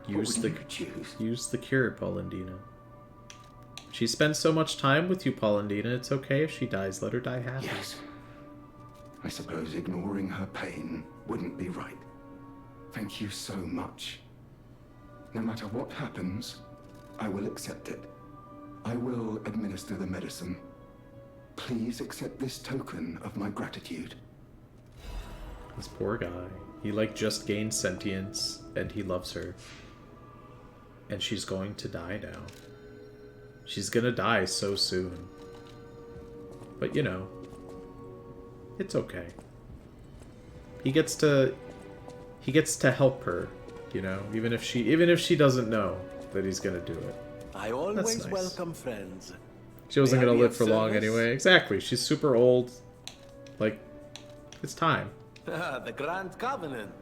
you choose? Use the cure, Polendina. She spends so much time with you, Polendina. It's okay if she dies. Let her die happy. Yes. I suppose ignoring her pain wouldn't be right. Thank you so much. No matter what happens, I will accept it. I will administer the medicine. Please accept this token of my gratitude. This poor guy. He, like, just gained sentience, and he loves her. And she's going to die now. She's gonna die so soon. But, you know, it's okay. He gets to help her, you know, even if she doesn't know that he's gonna do it. I always nice. welcome friends. She wasn't May I gonna be live of for long service? anyway. Exactly. She's super old. Like, it's time. Ah, the Grand Covenant.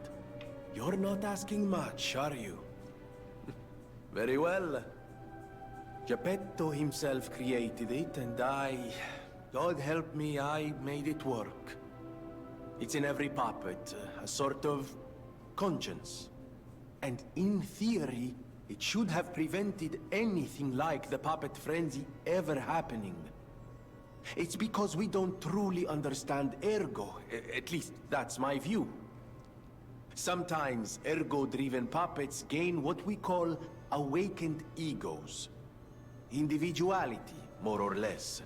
You're not asking much, are you? Very well. Geppetto himself created it, and God help me, I made it work. It's in every puppet, a sort of conscience. And in theory, it should have prevented anything like the puppet frenzy ever happening. It's because we don't truly understand ergo. At least, that's my view. Sometimes ergo-driven puppets gain what we call awakened egos. Individuality, more or less.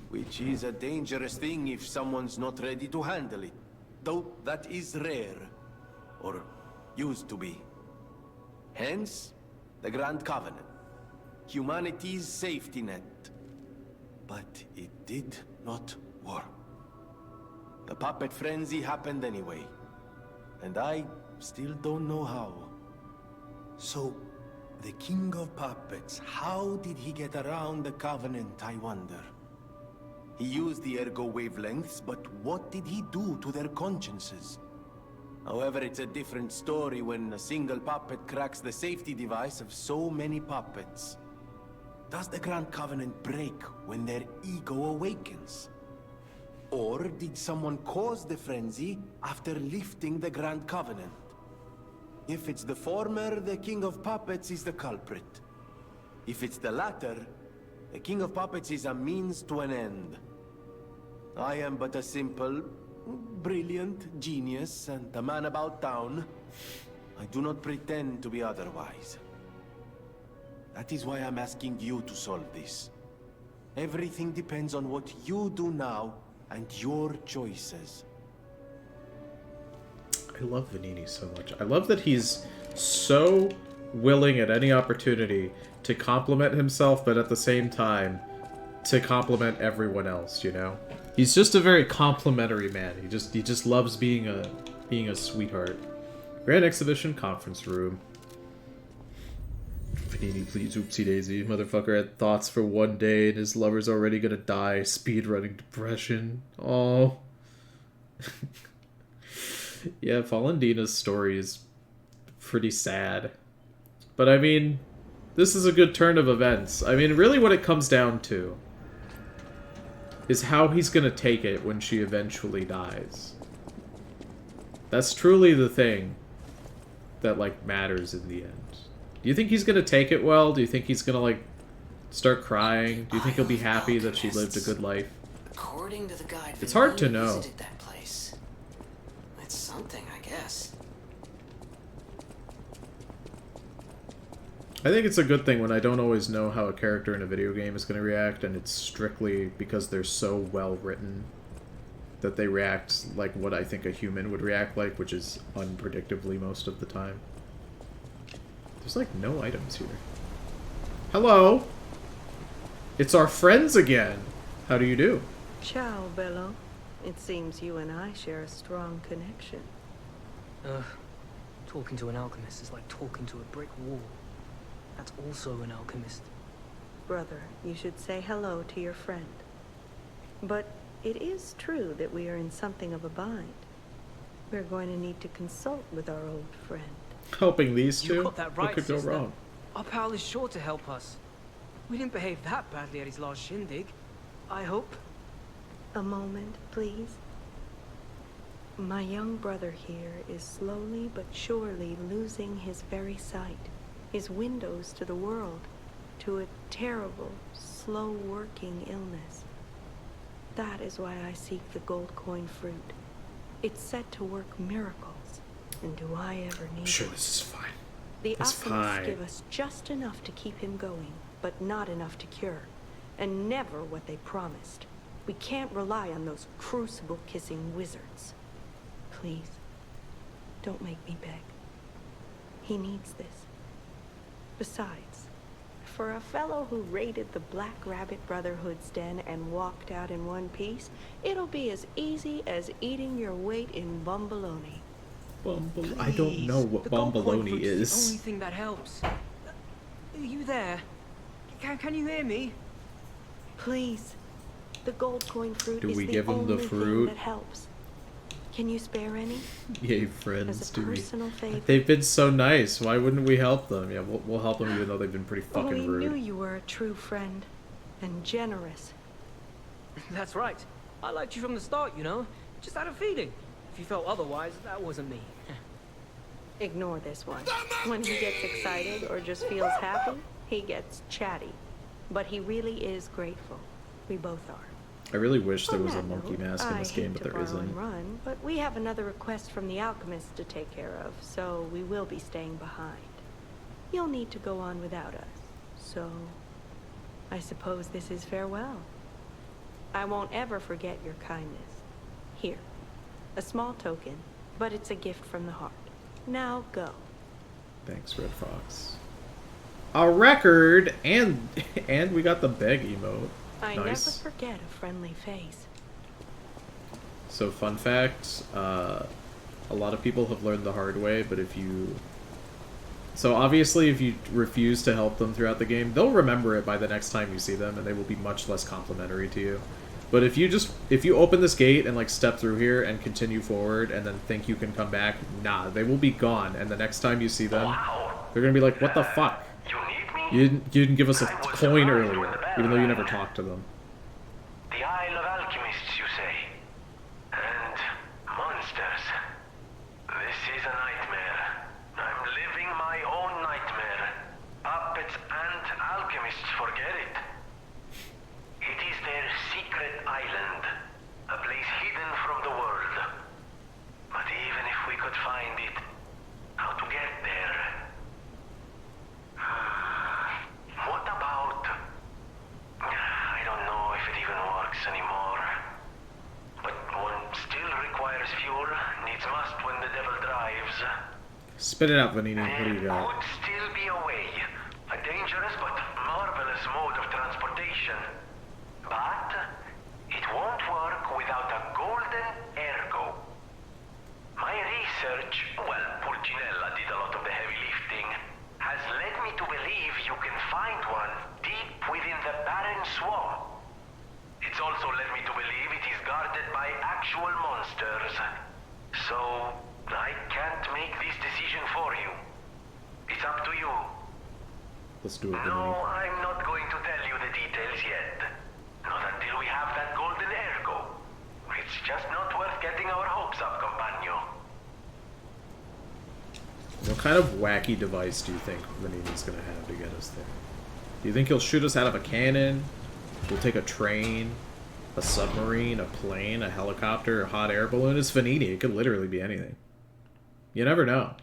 Which is a dangerous thing if someone's not ready to handle it. Though that is rare. Or used to be. Hence, the Grand Covenant. Humanity's safety net. But it did not work. The puppet frenzy happened anyway. And I still don't know how. So, the King of Puppets, how did he get around the Covenant, I wonder? He used the ergo wavelengths, but what did he do to their consciences? However, it's a different story when a single puppet cracks the safety device of so many puppets. Does the Grand Covenant break when their ego awakens? Or did someone cause the frenzy after lifting the Grand Covenant? If it's the former, the King of Puppets is the culprit. If it's the latter, the King of Puppets is a means to an end. I am but a simple, brilliant genius and a man about town. I do not pretend to be otherwise. That is why I'm asking you to solve this. Everything depends on what you do now and your choices. I love Vanini so much. I love that he's so willing at any opportunity to compliment himself, but at the same time to compliment everyone else, you know? He's just a very complimentary man. He just loves being a sweetheart. Grand Exhibition Conference Room. Vanini, please, oopsie daisy. Motherfucker had thoughts for one day and his lover's already gonna die. Speedrunning depression. Oh. Yeah, Falendina's story is pretty sad. But I mean, this is a good turn of events. I mean, really what it comes down to is how he's gonna take it when she eventually dies. That's truly the thing that, like, matters in the end. Do you think he's gonna take it well? Do you think he's gonna, like, start crying? Do you think he'll be happy that she lived a good life? According to the guide, it's hard to know. Visited that place. It's something, I guess. I think it's a good thing when I don't always know how a character in a video game is going to react, and it's strictly because they're so well written that they react like what I think a human would react like, which is unpredictably most of the time. There's like no items here. Hello! It's our friends again! How do you do? Ciao, Bello. It seems you and I share a strong connection. Talking to an alchemist is like talking to a brick wall. That's also an alchemist. Brother, you should say hello to your friend. But it is true that we are in something of a bind. We're going to need to consult with our old friend. Helping these two? You got that right, what could go sister. wrong? Our pal is sure to help us. We didn't behave that badly at his last shindig. I hope. A moment, please. My young brother here is slowly but surely losing his very sight. His windows to the world, to a terrible, slow-working illness. That is why I seek the gold coin fruit. It's said to work miracles, and do I ever need Sure, one? this is fine. The It's alchemists fine. give us just enough to keep him going, but not enough to cure, and never what they promised. We can't rely on those crucible-kissing wizards. Please, don't make me beg. He needs this. Besides, for a fellow who raided the Black Rabbit Brotherhood's den and walked out in one piece, it'll be as easy as eating your weight in bomboloni. I don't know what bomboloni It's the is. only thing that helps. Are you there? Can you hear me? Please. The gold coin fruit Do is we the give him the only fruit? thing that helps. Can you spare any? Yay, friends, As a dude. personal favor? They've been so nice. Why wouldn't we help them? Yeah, we'll help them even though they've been pretty We fucking knew rude. you were a true friend. And generous. That's right. I liked you from the start, you know? Just had a feeling. If you felt otherwise, that wasn't me. Ignore this one. When he gets excited or just feels happy, he gets chatty. But he really is grateful. We both are. I really wish there On was a that monkey note, mask in this I game, hate but to there borrow isn't. and run, but we have another request from the alchemist to take care of, so we will be staying behind. You'll need to go on without us, so I suppose this is farewell. I won't ever forget your kindness. Here, a small token, but it's a gift from the heart. Now go. Thanks, Red Fox. A record, and we got the beg emote. I Nice. never forget a friendly face. So fun fact, a lot of people have learned the hard way, but so obviously if you refuse to help them throughout the game, they'll remember it by the next time you see them, and they will be much less complimentary to you. But if you open this gate and like step through here and continue forward and then think you can come back, nah, they will be gone, and the next time you see them, they're gonna be like, what the fuck? You didn't give us a coin earlier, even though you never talked to them. The Isle of Alchemists, you say? And monsters. This is a nightmare. I'm living my own nightmare. Puppets and alchemists forget it. It is their secret island. A place hidden from the world. But even if we could find it, how to get there? What about... I don't know if it even works anymore. But one still requires fuel, needs must when the devil drives. Spit it out, Vanini. What do you got? Could still be a way. A dangerous but marvelous mode of transportation. But it won't work without a golden ergo. My research, well, Pulcinella did a lot of the heavy lifting, has led me to believe you can find one deep within the barren swamp. It's also led me to believe it is guarded by actual monsters. So, I can't make this decision for you. It's up to you. Let's do it, No, Vanini. I'm not going to tell you the details yet. Not until we have that golden ergo. It's just not worth getting our hopes up, compagno. What kind of wacky device do you think Vanini's gonna have to get us there? Do you think he'll shoot us out of a cannon? We'll take a train, a submarine, a plane, a helicopter, a hot air balloon? It's Vanini. It could literally be anything. You never know.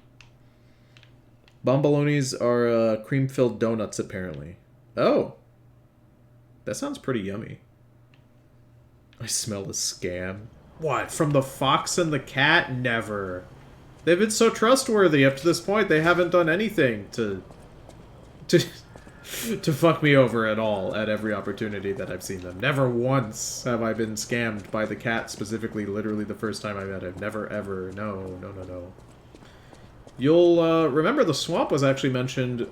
Bombalonis are cream-filled donuts, apparently. Oh. That sounds pretty yummy. I smell a scam. What? From the fox and the cat? Never. They've been so trustworthy up to this point. They haven't done anything to fuck me over at all at every opportunity that I've seen them. Never once have I been scammed by the cat, specifically, literally the first time I met him. Never, ever. No. You'll remember the swamp was actually mentioned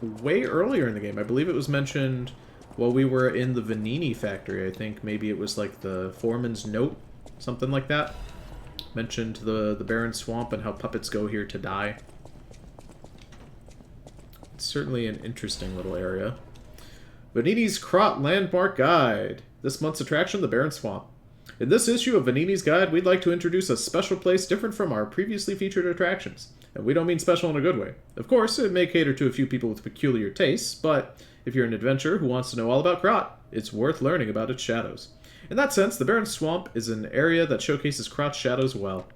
way earlier in the game. I believe it was mentioned while we were in the Vanini factory. I think maybe it was like the foreman's note, something like that. Mentioned the barren swamp and how puppets go here to die. It's certainly an interesting little area. Vanini's Krot Landmark Guide. This month's attraction, the barren swamp. In this issue of Vanini's Guide, we'd like to introduce a special place different from our previously featured attractions. And we don't mean special in a good way. Of course, it may cater to a few people with peculiar tastes, but if you're an adventurer who wants to know all about Krot, it's worth learning about its shadows. In that sense, the barren swamp is an area that showcases Krot's shadows well.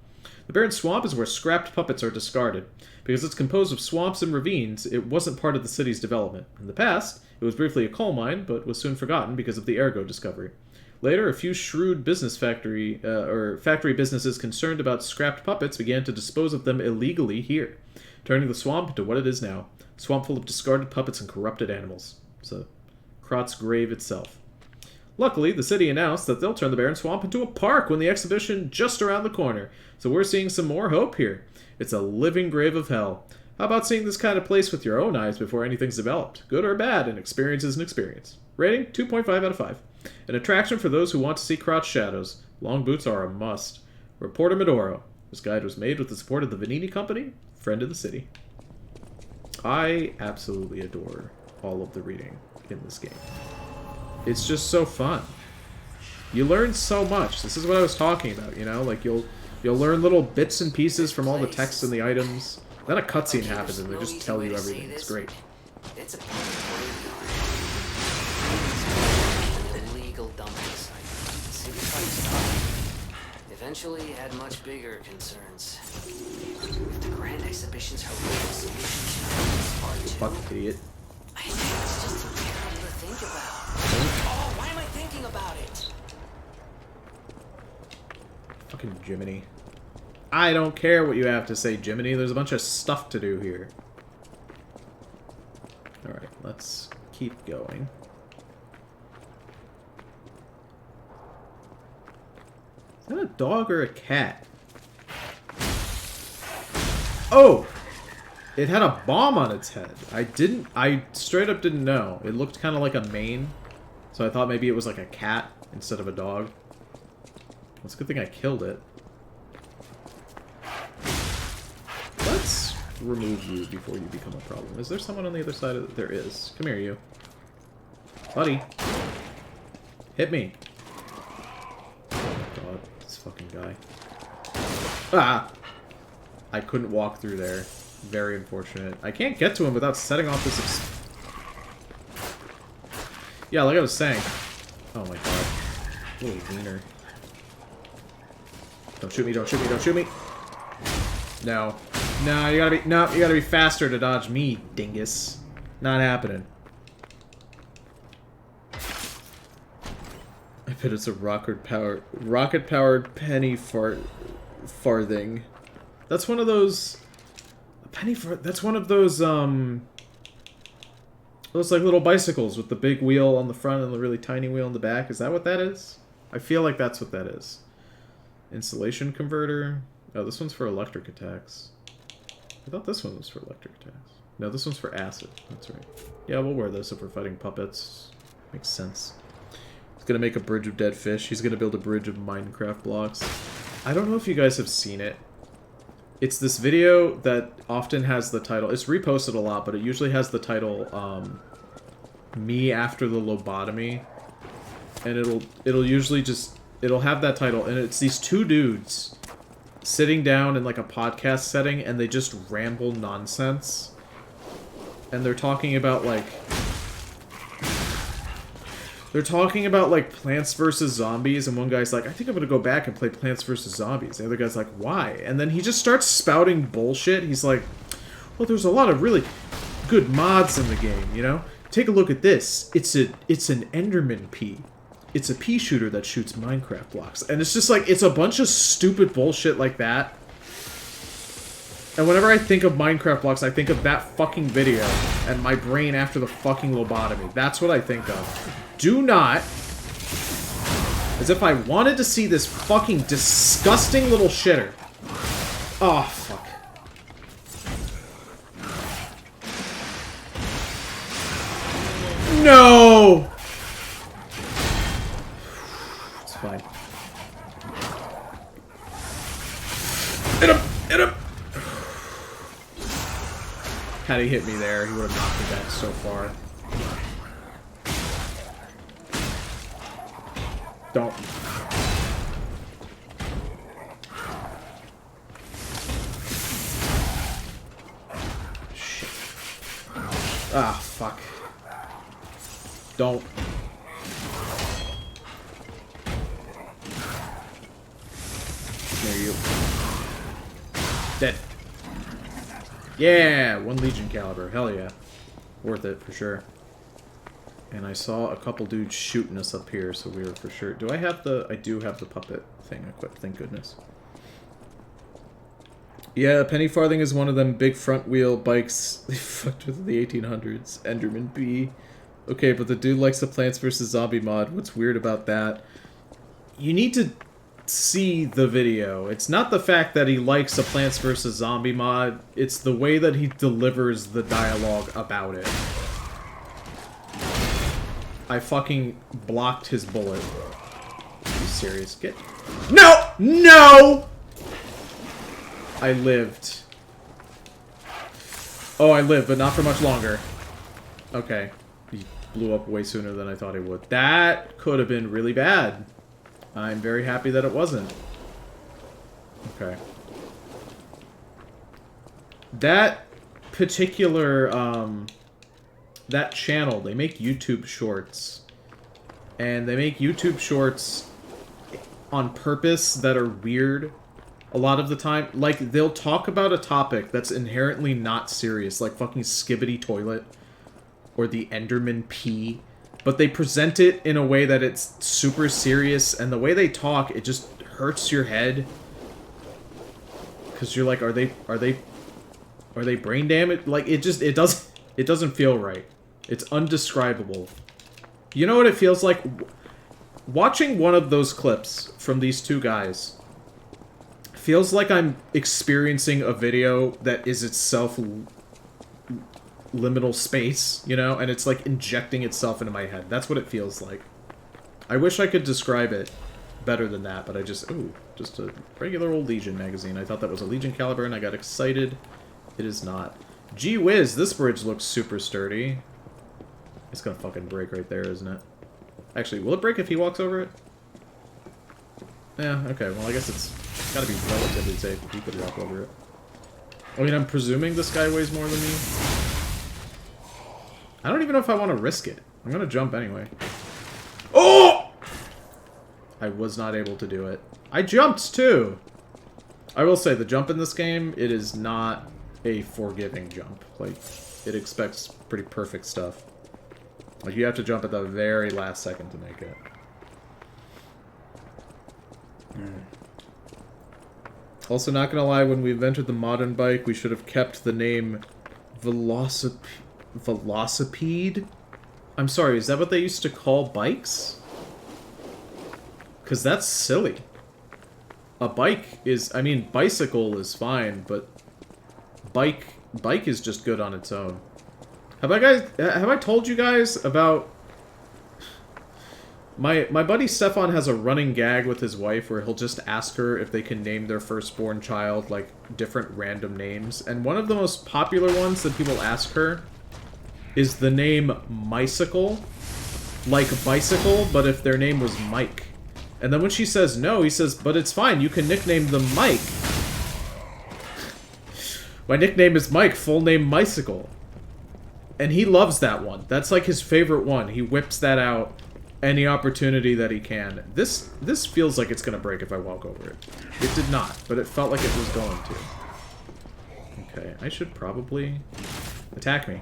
The barren swamp is where scrapped puppets are discarded. Because it's composed of swamps and ravines, it wasn't part of the city's development. In the past, it was briefly a coal mine, but was soon forgotten because of the ergo discovery. Later, a few shrewd factory businesses concerned about scrapped puppets began to dispose of them illegally here, turning the swamp into what it is now. A swamp full of discarded puppets and corrupted animals. So, Krot's grave itself. Luckily, the city announced that they'll turn the barren swamp into a park when the exhibition just around the corner, so we're seeing some more hope here. It's a living grave of hell. How about seeing this kind of place with your own eyes before anything's developed? Good or bad, an experience is an experience. Rating, 2.5 out of 5. An attraction for those who want to see Krot's shadows. Long boots are a must. Reporter Medoro. This guide was made with the support of the Venini Company, friend of the city. I absolutely adore all of the reading in this game. It's just so fun. You learn so much. This is what I was talking about, you know? Like, you'll learn little bits and pieces from all the text and the items. Then a cutscene happens and they just tell you everything. It's great. It's a illegal dumping site. City fight eventually had much bigger concerns. If the Grand Exhibition's horrific solution part 2. Fuck, idiot. I think it's just terrible to think about. Oh, why am I thinking about it? Fucking Jiminy. I don't care what you have to say, Jiminy. There's a bunch of stuff to do here. Alright, let's keep going. Is that a dog or a cat? Oh! It had a bomb on its head. I straight up didn't know. It looked kind of like a mane. So I thought maybe it was like a cat instead of a dog. It's a good thing I killed it. Let's remove you before you become a problem. Is there someone on the other side of it? There is. Come here, you. Buddy. Hit me. God, this fucking guy. Ah! I couldn't walk through there. Very unfortunate. I can't get to him without setting off this yeah, like I was saying. Oh my god. Little wiener. Don't shoot me, don't shoot me, don't shoot me! No. No, you gotta be faster to dodge me, dingus. Not happening. I bet it's a rocket-powered penny farthing. That's one of those... That's one of those like little bicycles with the big wheel on the front and the really tiny wheel in the back. Is that what that is? I feel like that's what that is. Insulation converter. Oh, this one's for electric attacks. I thought this one was for electric attacks. No, this one's for acid. That's right. Yeah, we'll wear this if we're fighting puppets. Makes sense. He's gonna make a bridge of dead fish. He's gonna build a bridge of Minecraft blocks. I don't know if you guys have seen it. It's this video that often has the title... It's reposted a lot, but it usually has the title, Me After the Lobotomy. And it'll usually just... It'll have that title, and it's these two dudes sitting down in, like, a podcast setting, and they just ramble nonsense. And they're talking about, like... They're talking about, like, Plants vs. Zombies, and one guy's like, I think I'm gonna go back and play Plants vs. Zombies. The other guy's like, why? And then he just starts spouting bullshit. He's like, well, there's a lot of really good mods in the game, you know? Take a look at this. It's an Enderman pea. It's a pea shooter that shoots Minecraft blocks. And it's just like, it's a bunch of stupid bullshit like that. And whenever I think of Minecraft blocks, I think of that fucking video and my brain after the fucking lobotomy. That's what I think of. Do not, as if I wanted to see this fucking disgusting little shitter. Oh, fuck. No! It's fine. Hit him! Hit him! Had he hit me there, he would have knocked me back so far. Don't. Shit. Ah, fuck. Don't. There you. Dead. Yeah! 1 Legion caliber. Hell yeah. Worth it, for sure. And I saw a couple dudes shooting us up here, so we were for sure... Do I have the... I do have the puppet thing equipped, thank goodness. Yeah, penny farthing is one of them big front wheel bikes they fucked with in the 1800s. Enderman B. Okay, but the dude likes the Plants vs. Zombie mod. What's weird about that? You need to see the video. It's not the fact that he likes a Plants vs. Zombie mod, it's the way that he delivers the dialogue about it. I fucking blocked his bullet. Are you serious? Get... No! No! I lived. Oh, I lived, but not for much longer. Okay. He blew up way sooner than I thought he would. That could have been really bad. I'm very happy that it wasn't. Okay. That particular, that channel, they make YouTube shorts. And they make YouTube shorts on purpose that are weird a lot of the time. Like, they'll talk about a topic that's inherently not serious, like fucking Skibbity Toilet or the Enderman Pea, but they present it in a way that it's super serious, and the way they talk, it just hurts your head. Because you're like, are they brain damaged? Like, it doesn't feel right. It's undescribable. You know what it feels like? Watching one of those clips from these two guys feels like I'm experiencing a video that is itself liminal space, you know? And it's like injecting itself into my head. That's what it feels like. I wish I could describe it better than that, but I just... Ooh, just a regular old Legion magazine. I thought that was a Legion caliber and I got excited. It is not. Gee whiz, this bridge looks super sturdy. It's gonna fucking break right there, isn't it? Actually, will it break if he walks over it? Yeah, okay, well I guess it's gotta be relatively safe if he could walk over it. I mean, I'm presuming this guy weighs more than me. I don't even know if I want to risk it. I'm gonna jump anyway. Oh! I was not able to do it. I jumped, too! I will say, the jump in this game, it is not a forgiving jump. Like, it expects pretty perfect stuff. Like, you have to jump at the very last second to make it. Also, not gonna lie, when we invented the modern bike, we should have kept the name Velocipede? I'm sorry, is that what they used to call bikes? Because that's silly. A bike is... I mean, bicycle is fine, but... Bike is just good on its own. Have I told you guys about... My buddy Stefan has a running gag with his wife where he'll just ask her if they can name their firstborn child, like, different random names. And one of the most popular ones that people ask her is the name Mycicle. Like bicycle, but if their name was Mike. And then when she says no, he says, but it's fine, you can nickname them Mike. My nickname is Mike, full name Mycicle. And he loves that one. That's like his favorite one. He whips that out any opportunity that he can. This feels like it's gonna break if I walk over it. It did not, but it felt like it was going to. Okay, I should probably attack me.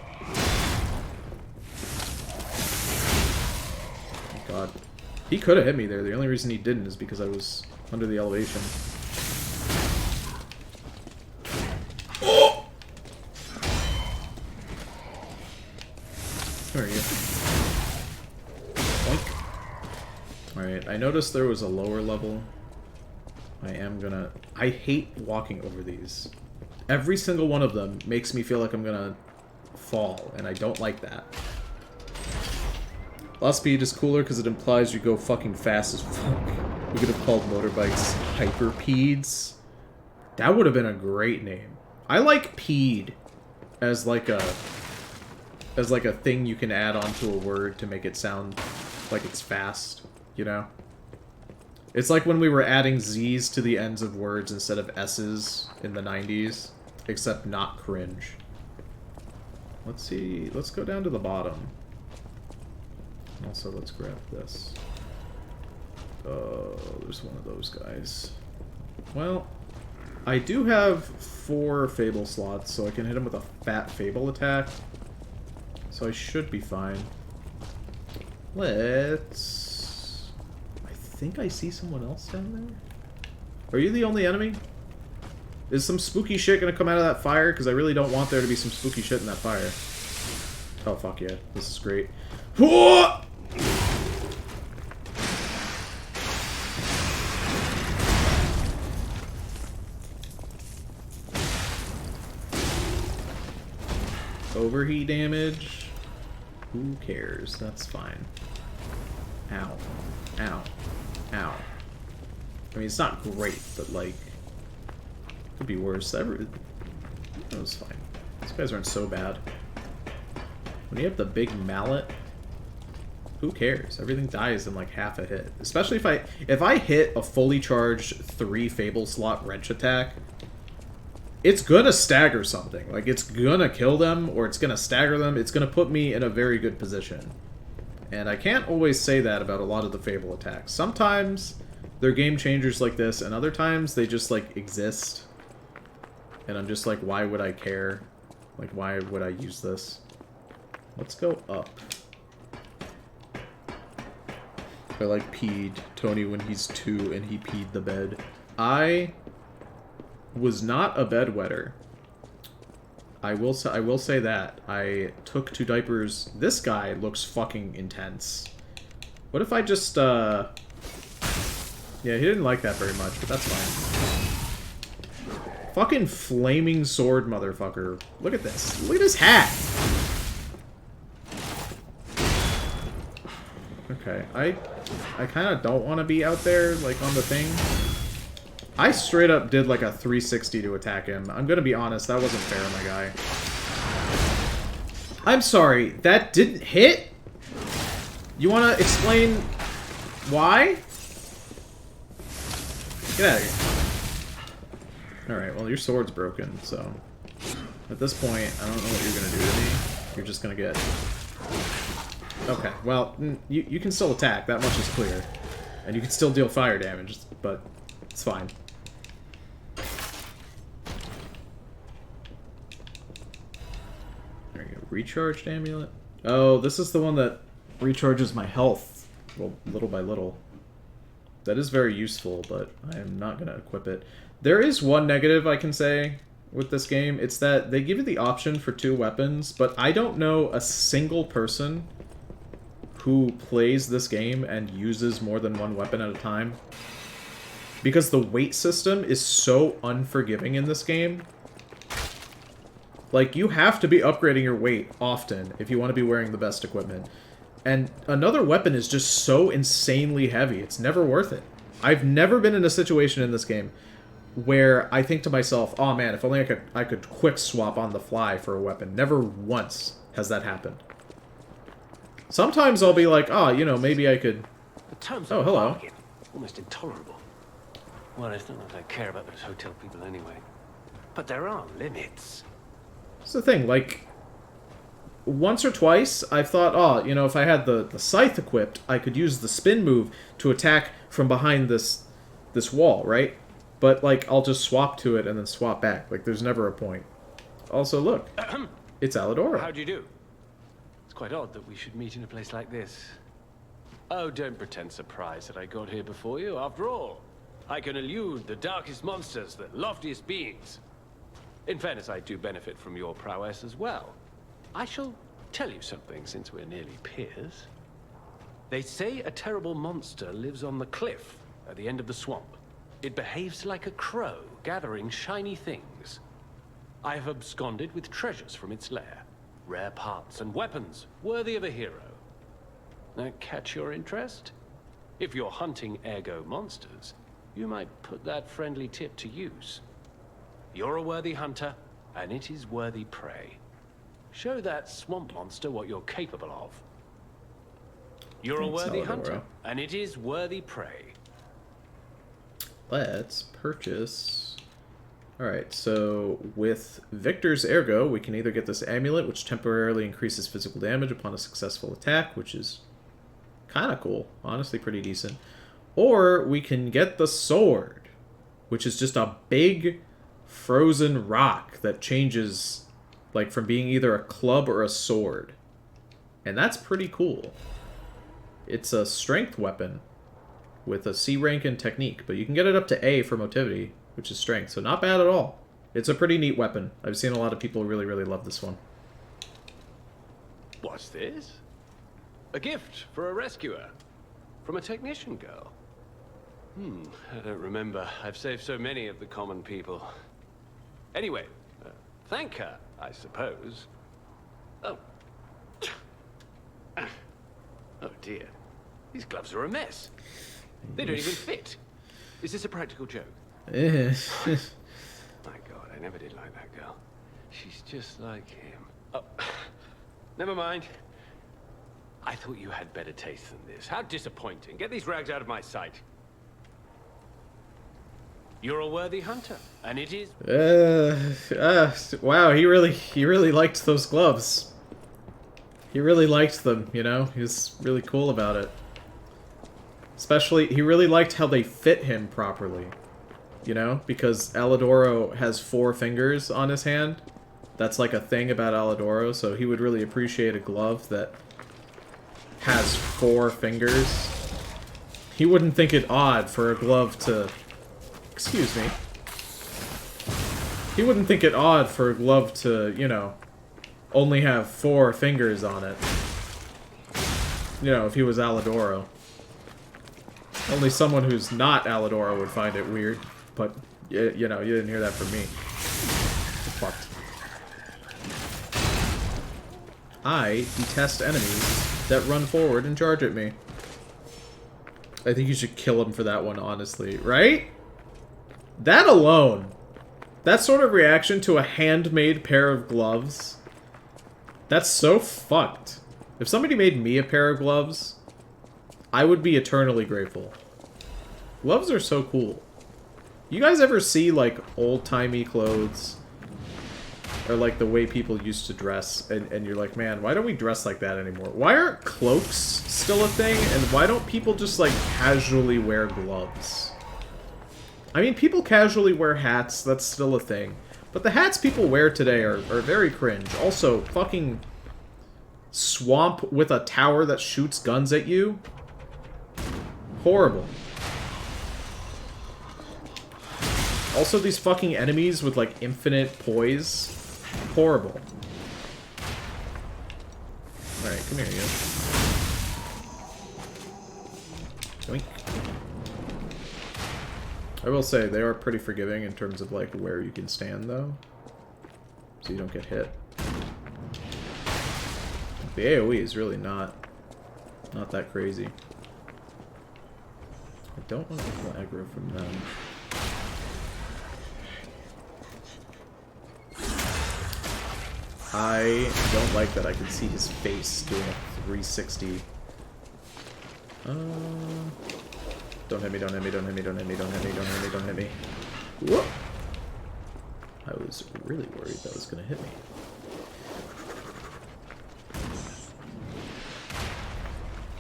Oh god. He could have hit me there. The only reason he didn't is because I was under the elevation. Oh! Where are you? Alright, I noticed there was a lower level. I hate walking over these. Every single one of them makes me feel like I'm gonna fall, and I don't like that. Lost speed is cooler because it implies you go fucking fast as fuck. We could have called motorbikes Hyperpedes. That would have been a great name. I like Pede as like a thing you can add onto a word to make it sound like it's fast. You know? It's like when we were adding Z's to the ends of words instead of S's in the 90s, except not cringe. Let's see, let's go down to the bottom. Also, let's grab this. Oh, there's one of those guys. Well, I do have 4 Fable slots, so I can hit him with a fat Fable attack. So I should be fine. Let's... I think I see someone else down there. Are you the only enemy? Is some spooky shit gonna come out of that fire? Because I really don't want there to be some spooky shit in that fire. Oh, fuck yeah. This is great. Whoa! Overheat damage? Who cares? That's fine. Ow. Ow. Ow. I mean, it's not great, but like, could be worse. That was fine. These guys aren't so bad. When you have the big mallet, who cares? Everything dies in like half a hit. Especially if I hit a fully charged 3 Fable slot wrench attack, it's gonna stagger something. Like, it's gonna kill them, or it's gonna stagger them. It's gonna put me in a very good position. And I can't always say that about a lot of the Fable attacks. Sometimes they're game changers like this, and other times they just, like, exist. And I'm just like, why would I care? Like, why would I use this? Let's go up. I like peed Tony when he's 2 and he peed the bed. I was not a bedwetter. I will say that. I took 2 diapers. This guy looks fucking intense. What if I just, yeah, he didn't like that very much, but that's fine. Fucking flaming sword motherfucker. Look at this. Look at his hat! Okay, I kind of don't want to be out there, like, on the thing. I straight up did, like, a 360 to attack him. I'm gonna be honest, that wasn't fair, my guy. I'm sorry, that didn't hit? You want to explain why? Get out of here. Alright, well, your sword's broken, so... At this point, I don't know what you're gonna do to me. You're just gonna get... Okay, well, you can still attack, that much is clear. And you can still deal fire damage, but it's fine. There you go, recharged amulet. Oh, this is the one that recharges my health, well, little by little. That is very useful, but I am not going to equip it. There is one negative I can say with this game. It's that they give you the option for 2 weapons, but I don't know a single person who plays this game and uses more than 1 weapon at a time. Because the weight system is so unforgiving in this game. Like, you have to be upgrading your weight often if you want to be wearing the best equipment. And another weapon is just so insanely heavy, it's never worth it. I've never been in a situation in this game where I think to myself, oh man, if only I could quick swap on the fly for a weapon. Never once has that happened. Sometimes I'll be like, oh, you know, maybe I could... The terms oh, of hello. bargain, almost intolerable. Well, it's not that I care about those hotel people anyway. But there are limits. That's the thing, like... Once or twice, I've thought, oh, you know, if I had the scythe equipped, I could use the spin move to attack from behind this wall, right? But, like, I'll just swap to it and then swap back. Like, there's never a point. Also, look. It's Aladora. How'd you do? It's quite odd that we should meet in a place like this. Oh, don't pretend surprised that I got here before you. After all, I can elude the darkest monsters, the loftiest beings. In fairness, I do benefit from your prowess as well. I shall tell you something, since we're nearly peers. They say a terrible monster lives on the cliff at the end of the swamp. It behaves like a crow, gathering shiny things. I have absconded with treasures from its lair. Rare parts and weapons, worthy of a hero. That catch your interest? If you're hunting ergo monsters, you might put that friendly tip to use. You're a worthy hunter, and it is worthy prey. Show that swamp monster what you're capable of. You're a worthy hunter, and it is worthy prey. Let's purchase... Alright, so with Victor's Ergo, we can either get this amulet, which temporarily increases physical damage upon a successful attack, which is kind of cool. Honestly, pretty decent. Or we can get the sword, which is just a big frozen rock that changes... like, from being either a club or a sword. And that's pretty cool. It's a strength weapon with a C rank and technique, but you can get it up to A for motivity, which is strength, so not bad at all. It's a pretty neat weapon. I've seen a lot of people really, really love this one. What's this? A gift for a rescuer. From a technician girl. I don't remember. I've saved so many of the common people. Anyway, thank her, I suppose. Oh. Oh dear. These gloves are a mess. They don't even fit. Is this a practical joke? Eh. My God, I never did like that girl. She's just like him. Oh, never mind. I thought you had better taste than this. How disappointing. Get these rags out of my sight. You're a worthy hunter, and it is... Wow, he really liked those gloves. He really liked them, you know? He was really cool about it. Especially, he really liked how they fit him properly. You know? Because Alidoro has 4 fingers on his hand. That's like a thing about Alidoro, so he would really appreciate a glove that has 4 fingers. He wouldn't think it odd for a glove to... Excuse me. He wouldn't think it odd for a glove to, you know, only have 4 fingers on it. You know, if he was Alidoro. Only someone who's not Alidoro would find it weird. But, you know, you didn't hear that from me. Fucked. I detest enemies that run forward and charge at me. I think you should kill him for that one, honestly. Right? That alone. That sort of reaction to a handmade pair of gloves. That's so fucked. If somebody made me a pair of gloves, I would be eternally grateful. Gloves are so cool. You guys ever see, like, old-timey clothes? Or, like, the way people used to dress, and you're like, man, why don't we dress like that anymore? Why aren't cloaks still a thing, and why don't people just, like, casually wear gloves? I mean, people casually wear hats, that's still a thing. But the hats people wear today are very cringe. Also, fucking swamp with a tower that shoots guns at you? Horrible. Also, these fucking enemies with, like, infinite poise. Horrible. Alright, come here, you. Doink. I will say, they are pretty forgiving in terms of, like, where you can stand, though. So you don't get hit. The AoE is really not that crazy. I don't want to pull aggro from them. I don't like that I can see his face doing a 360. Don't hit me, don't hit me, don't hit me, don't hit me, don't hit me, don't hit me, don't hit me. Whoop! I was really worried that was gonna hit me.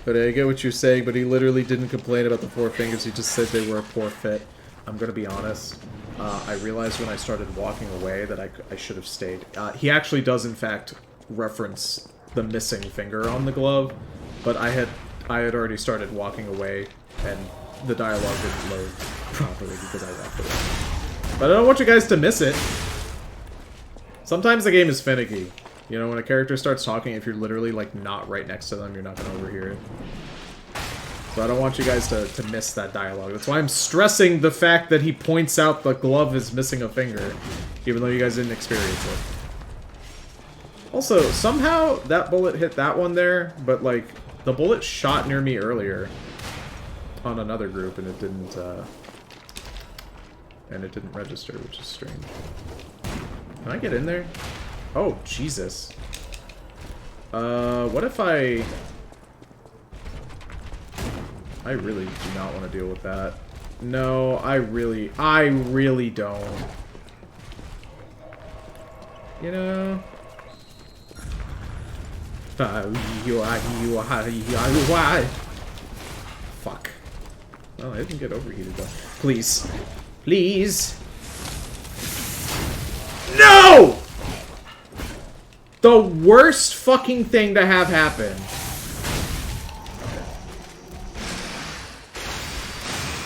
But I get what you're saying, but he literally didn't complain about the 4 fingers, he just said they were a poor fit. I'm gonna be honest. I realized when I started walking away that I should have stayed. He actually does, in fact, reference the missing finger on the glove, but I had already started walking away, and the dialogue didn't load properly because I walked away. But I don't want you guys to miss it. Sometimes the game is finicky. You know, when a character starts talking, if you're literally, like, not right next to them, you're not going to overhear it. So I don't want you guys to miss that dialogue. That's why I'm stressing the fact that he points out the glove is missing a finger, even though you guys didn't experience it. Also, somehow that bullet hit that one there, but, like, the bullet shot near me earlier on another group, and it didn't register, which is strange. Can I get in there? Oh, Jesus. What if I really do not want to deal with that. No, I really don't. You know? Fuck. Oh, I didn't get overheated though. Please. Please. No! The worst fucking thing to have happen.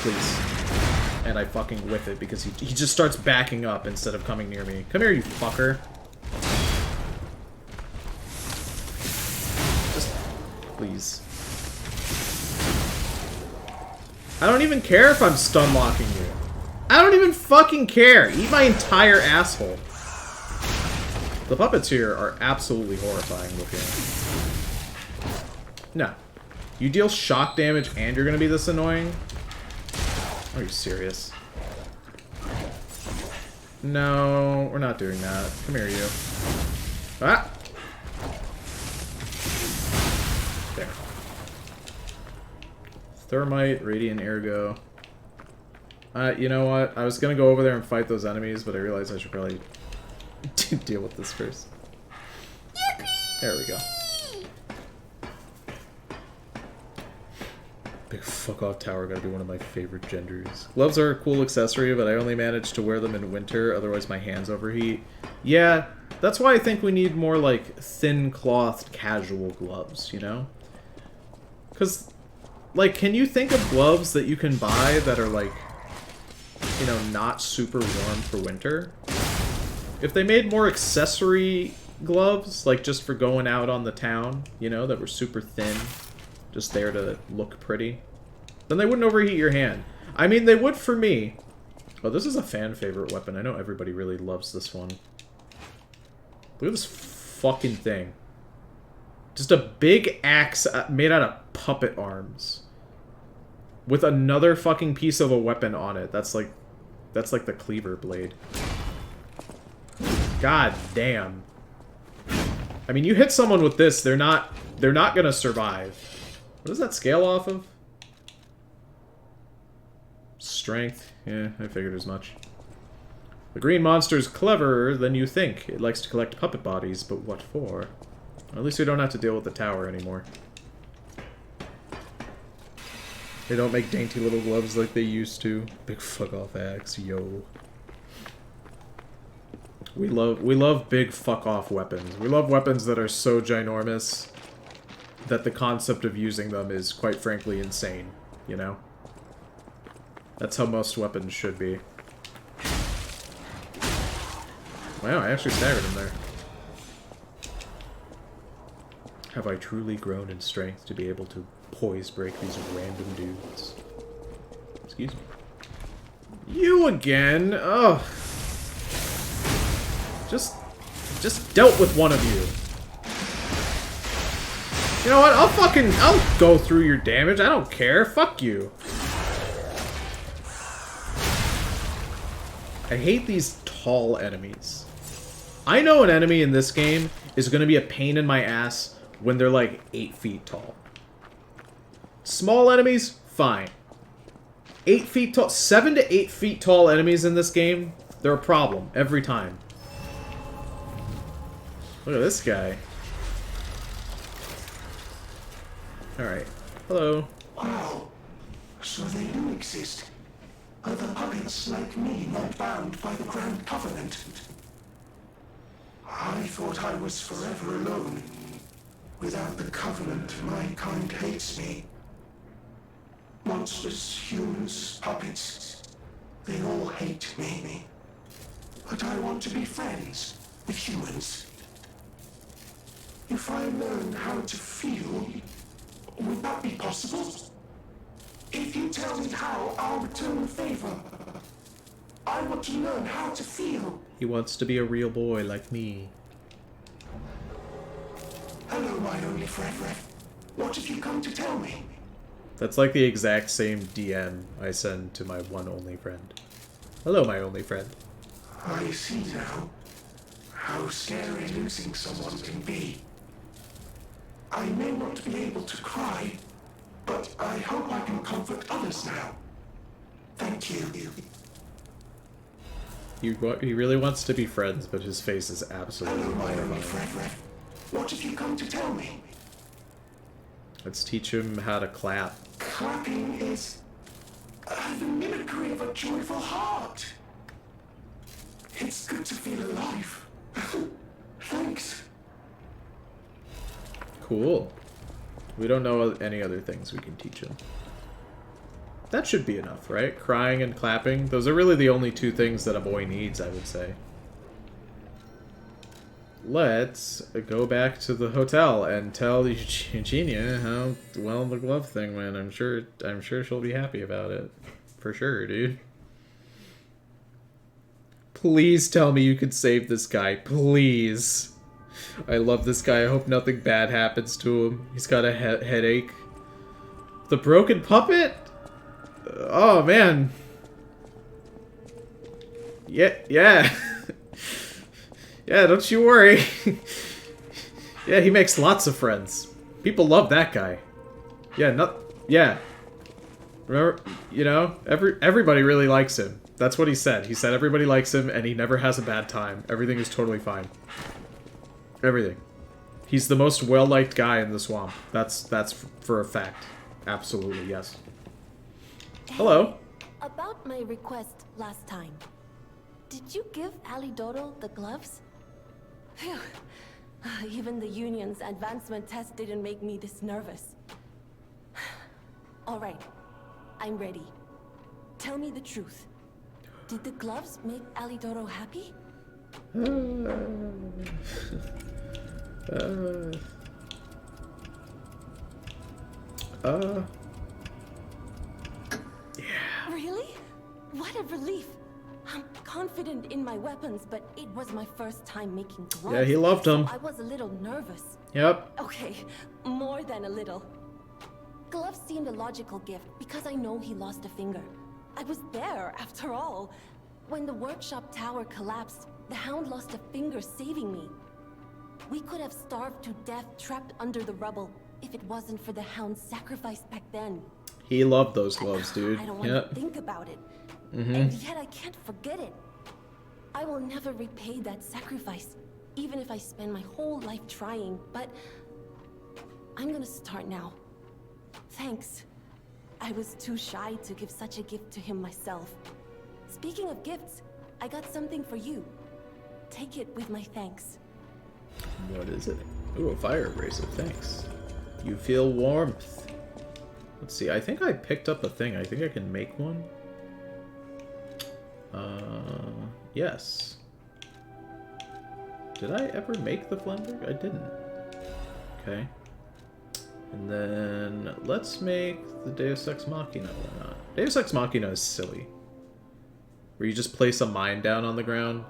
Please. And I fucking whiff it because he just starts backing up instead of coming near me. Come here, you fucker. Just... please. I don't even care if I'm stun locking you. I don't even fucking care. Eat my entire asshole. The puppets here are absolutely horrifying looking. No. You deal shock damage and you're gonna be this annoying? Are you serious? No, we're not doing that. Come here, you. Ah! There. Thermite, Radiant Ergo. You know what? I was gonna go over there and fight those enemies, but I realized I should probably deal with this first. There we go. Big fuck off tower gotta be one of my favorite genders. Gloves are a cool accessory, but I only manage to wear them in winter, otherwise my hands overheat. Yeah, that's why I think we need more, like, thin-clothed casual gloves, you know? Because, like, can you think of gloves that you can buy that are, like, you know, not super warm for winter? If they made more accessory gloves, like just for going out on the town, you know, that were super thin, just there to look pretty, then they wouldn't overheat your hand. I mean, they would for me. Oh, this is a fan favorite weapon. I know everybody really loves this one. Look at this fucking thing. Just a big axe made out of puppet arms. With another fucking piece of a weapon on it. That's like the cleaver blade. God damn. I mean, you hit someone with this, they're not gonna survive. What does that scale off of? Strength. Yeah, I figured as much. The green monster's cleverer than you think. It likes to collect puppet bodies, but what for? At least we don't have to deal with the tower anymore. They don't make dainty little gloves like they used to. Big fuck off axe, yo. We love big fuck off weapons. We love weapons that are so ginormous that the concept of using them is quite frankly insane, you know? That's how most weapons should be. Wow, I actually staggered him there. Have I truly grown in strength to be able to poise break these random dudes? Excuse me. You again? Ugh. Just dealt with one of you. You know what? I'll go through your damage. I don't care. Fuck you. I hate these tall enemies. I know an enemy in this game is going to be a pain in my ass when they're like 8 feet tall. Small enemies, fine. 8 feet tall, 7 to 8 feet tall enemies in this game, they're a problem every time. Look at this guy. Alright. Hello. Wow. So they do exist. Other puppets like me not bound by the Grand Covenant. I thought I was forever alone. Without the Covenant, my kind hates me. Monsters, humans, puppets, they all hate me. But I want to be friends with humans. If I learn how to feel, would that be possible? If you tell me how, I'll return the favor. I want to learn how to feel. He wants to be a real boy like me. Hello, my only friend. What have you come to tell me? That's like the exact same DM I send to my one only friend. Hello, my only friend. I see now how scary losing someone can be. I may not be able to cry, but I hope I can comfort others now. Thank you. He really wants to be friends, but his face is absolutely Hello, my only horrifying. friend. What have you come to tell me? Let's teach him how to clap. Clapping is the mimicry of a joyful heart. It's good to feel alive. Thanks. Cool. We don't know any other things we can teach him. That should be enough, right? Crying and clapping. Those are really the only two things that a boy needs, I would say. Let's go back to the hotel and tell Eugenia how well the glove thing went. I'm sure she'll be happy about it. For sure, dude. Please tell me you can save this guy. Please. I love this guy. I hope nothing bad happens to him. He's got a headache. The broken puppet? Oh, man. Yeah, yeah. Yeah, don't you worry. Yeah, he makes lots of friends. People love that guy. Yeah. Remember, you know, everybody really likes him. That's what he said. He said everybody likes him, and he never has a bad time. Everything is totally fine. Everything. He's the most well-liked guy in the swamp. That's for a fact. Absolutely, yes. Hello. About my request last time. Did you give Alidoro the gloves? Phew. Even the Union's advancement test didn't make me this nervous. Alright. I'm ready. Tell me the truth. Did the gloves make Alidoro happy? Yeah. Really? What a relief. I'm confident in my weapons, but it was my first time making gloves. Yeah, he loved them. So I was a little nervous. Yep. Okay, more than a little. Gloves seemed a logical gift because I know he lost a finger. I was there, after all. When the workshop tower collapsed, the Hound lost a finger saving me. We could have starved to death trapped under the rubble if it wasn't for the Hound's sacrifice back then. He loved those gloves, dude. I don't want Yep. to think about it. Mm-hmm. And yet I can't forget it. I will never repay that sacrifice, even if I spend my whole life trying, but I'm gonna start now. Thanks. I was too shy to give such a gift to him myself. Speaking of gifts, I got something for you. Take it with my thanks. What is it? Ooh, a fire abrasive. Thanks. You feel warmth. Let's see. I think I picked up a thing. I think I can make one. Yes. Did I ever make the Flemberg? I didn't. Okay. And then let's make the Deus Ex Machina. Why not? Deus Ex Machina is silly. Where you just place a mine down on the ground.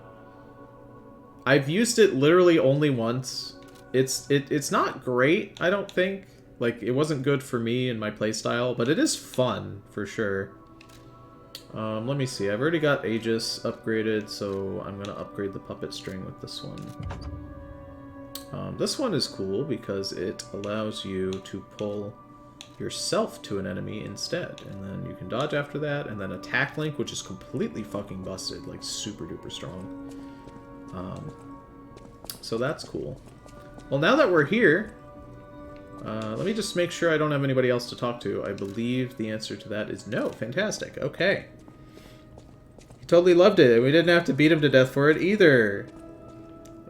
I've used it literally only once. It's not great, I don't think. Like, it wasn't good for me and my playstyle, but it is fun, for sure. Let me see. I've already got Aegis upgraded, so I'm gonna upgrade the puppet string with this one. This one is cool because it allows you to pull yourself to an enemy instead, and then you can dodge after that, and then attack link, which is completely fucking busted, like super duper strong. So that's cool. Well, now that we're here, let me just make sure I don't have anybody else to talk to. I believe the answer to that is no. Fantastic. Okay. He totally loved it, and we didn't have to beat him to death for it either.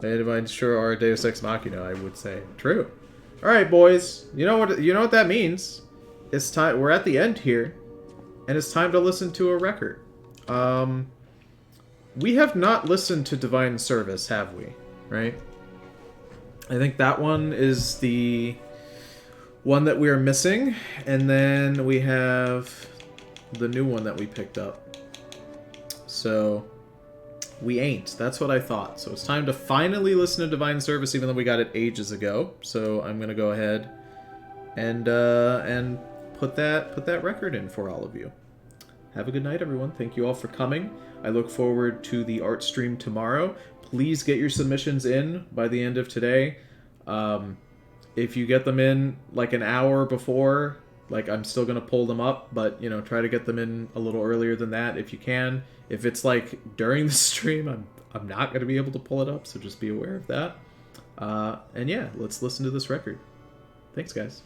And sure are Deus Ex Machina, I would say. True. All right, boys. You know what that means. It's time. We're at the end here, and it's time to listen to a record. We have not listened to Divine Service, have we? Right? I think that one is the one that we are missing, and then we have the new one that we picked up. So we ain't. That's what I thought. So it's time to finally listen to Divine Service, even though we got it ages ago. So I'm gonna go ahead and put that record in for all of you. Have a good night, everyone. Thank you all for coming. I look forward to the art stream tomorrow. Please get your submissions in by the end of today. If you get them in like an hour before, like, I'm still gonna pull them up, but, you know, try to get them in a little earlier than that if you can. If it's like during the stream, I'm not gonna be able to pull it up, so just be aware of that. And yeah, let's listen to this record. Thanks, guys.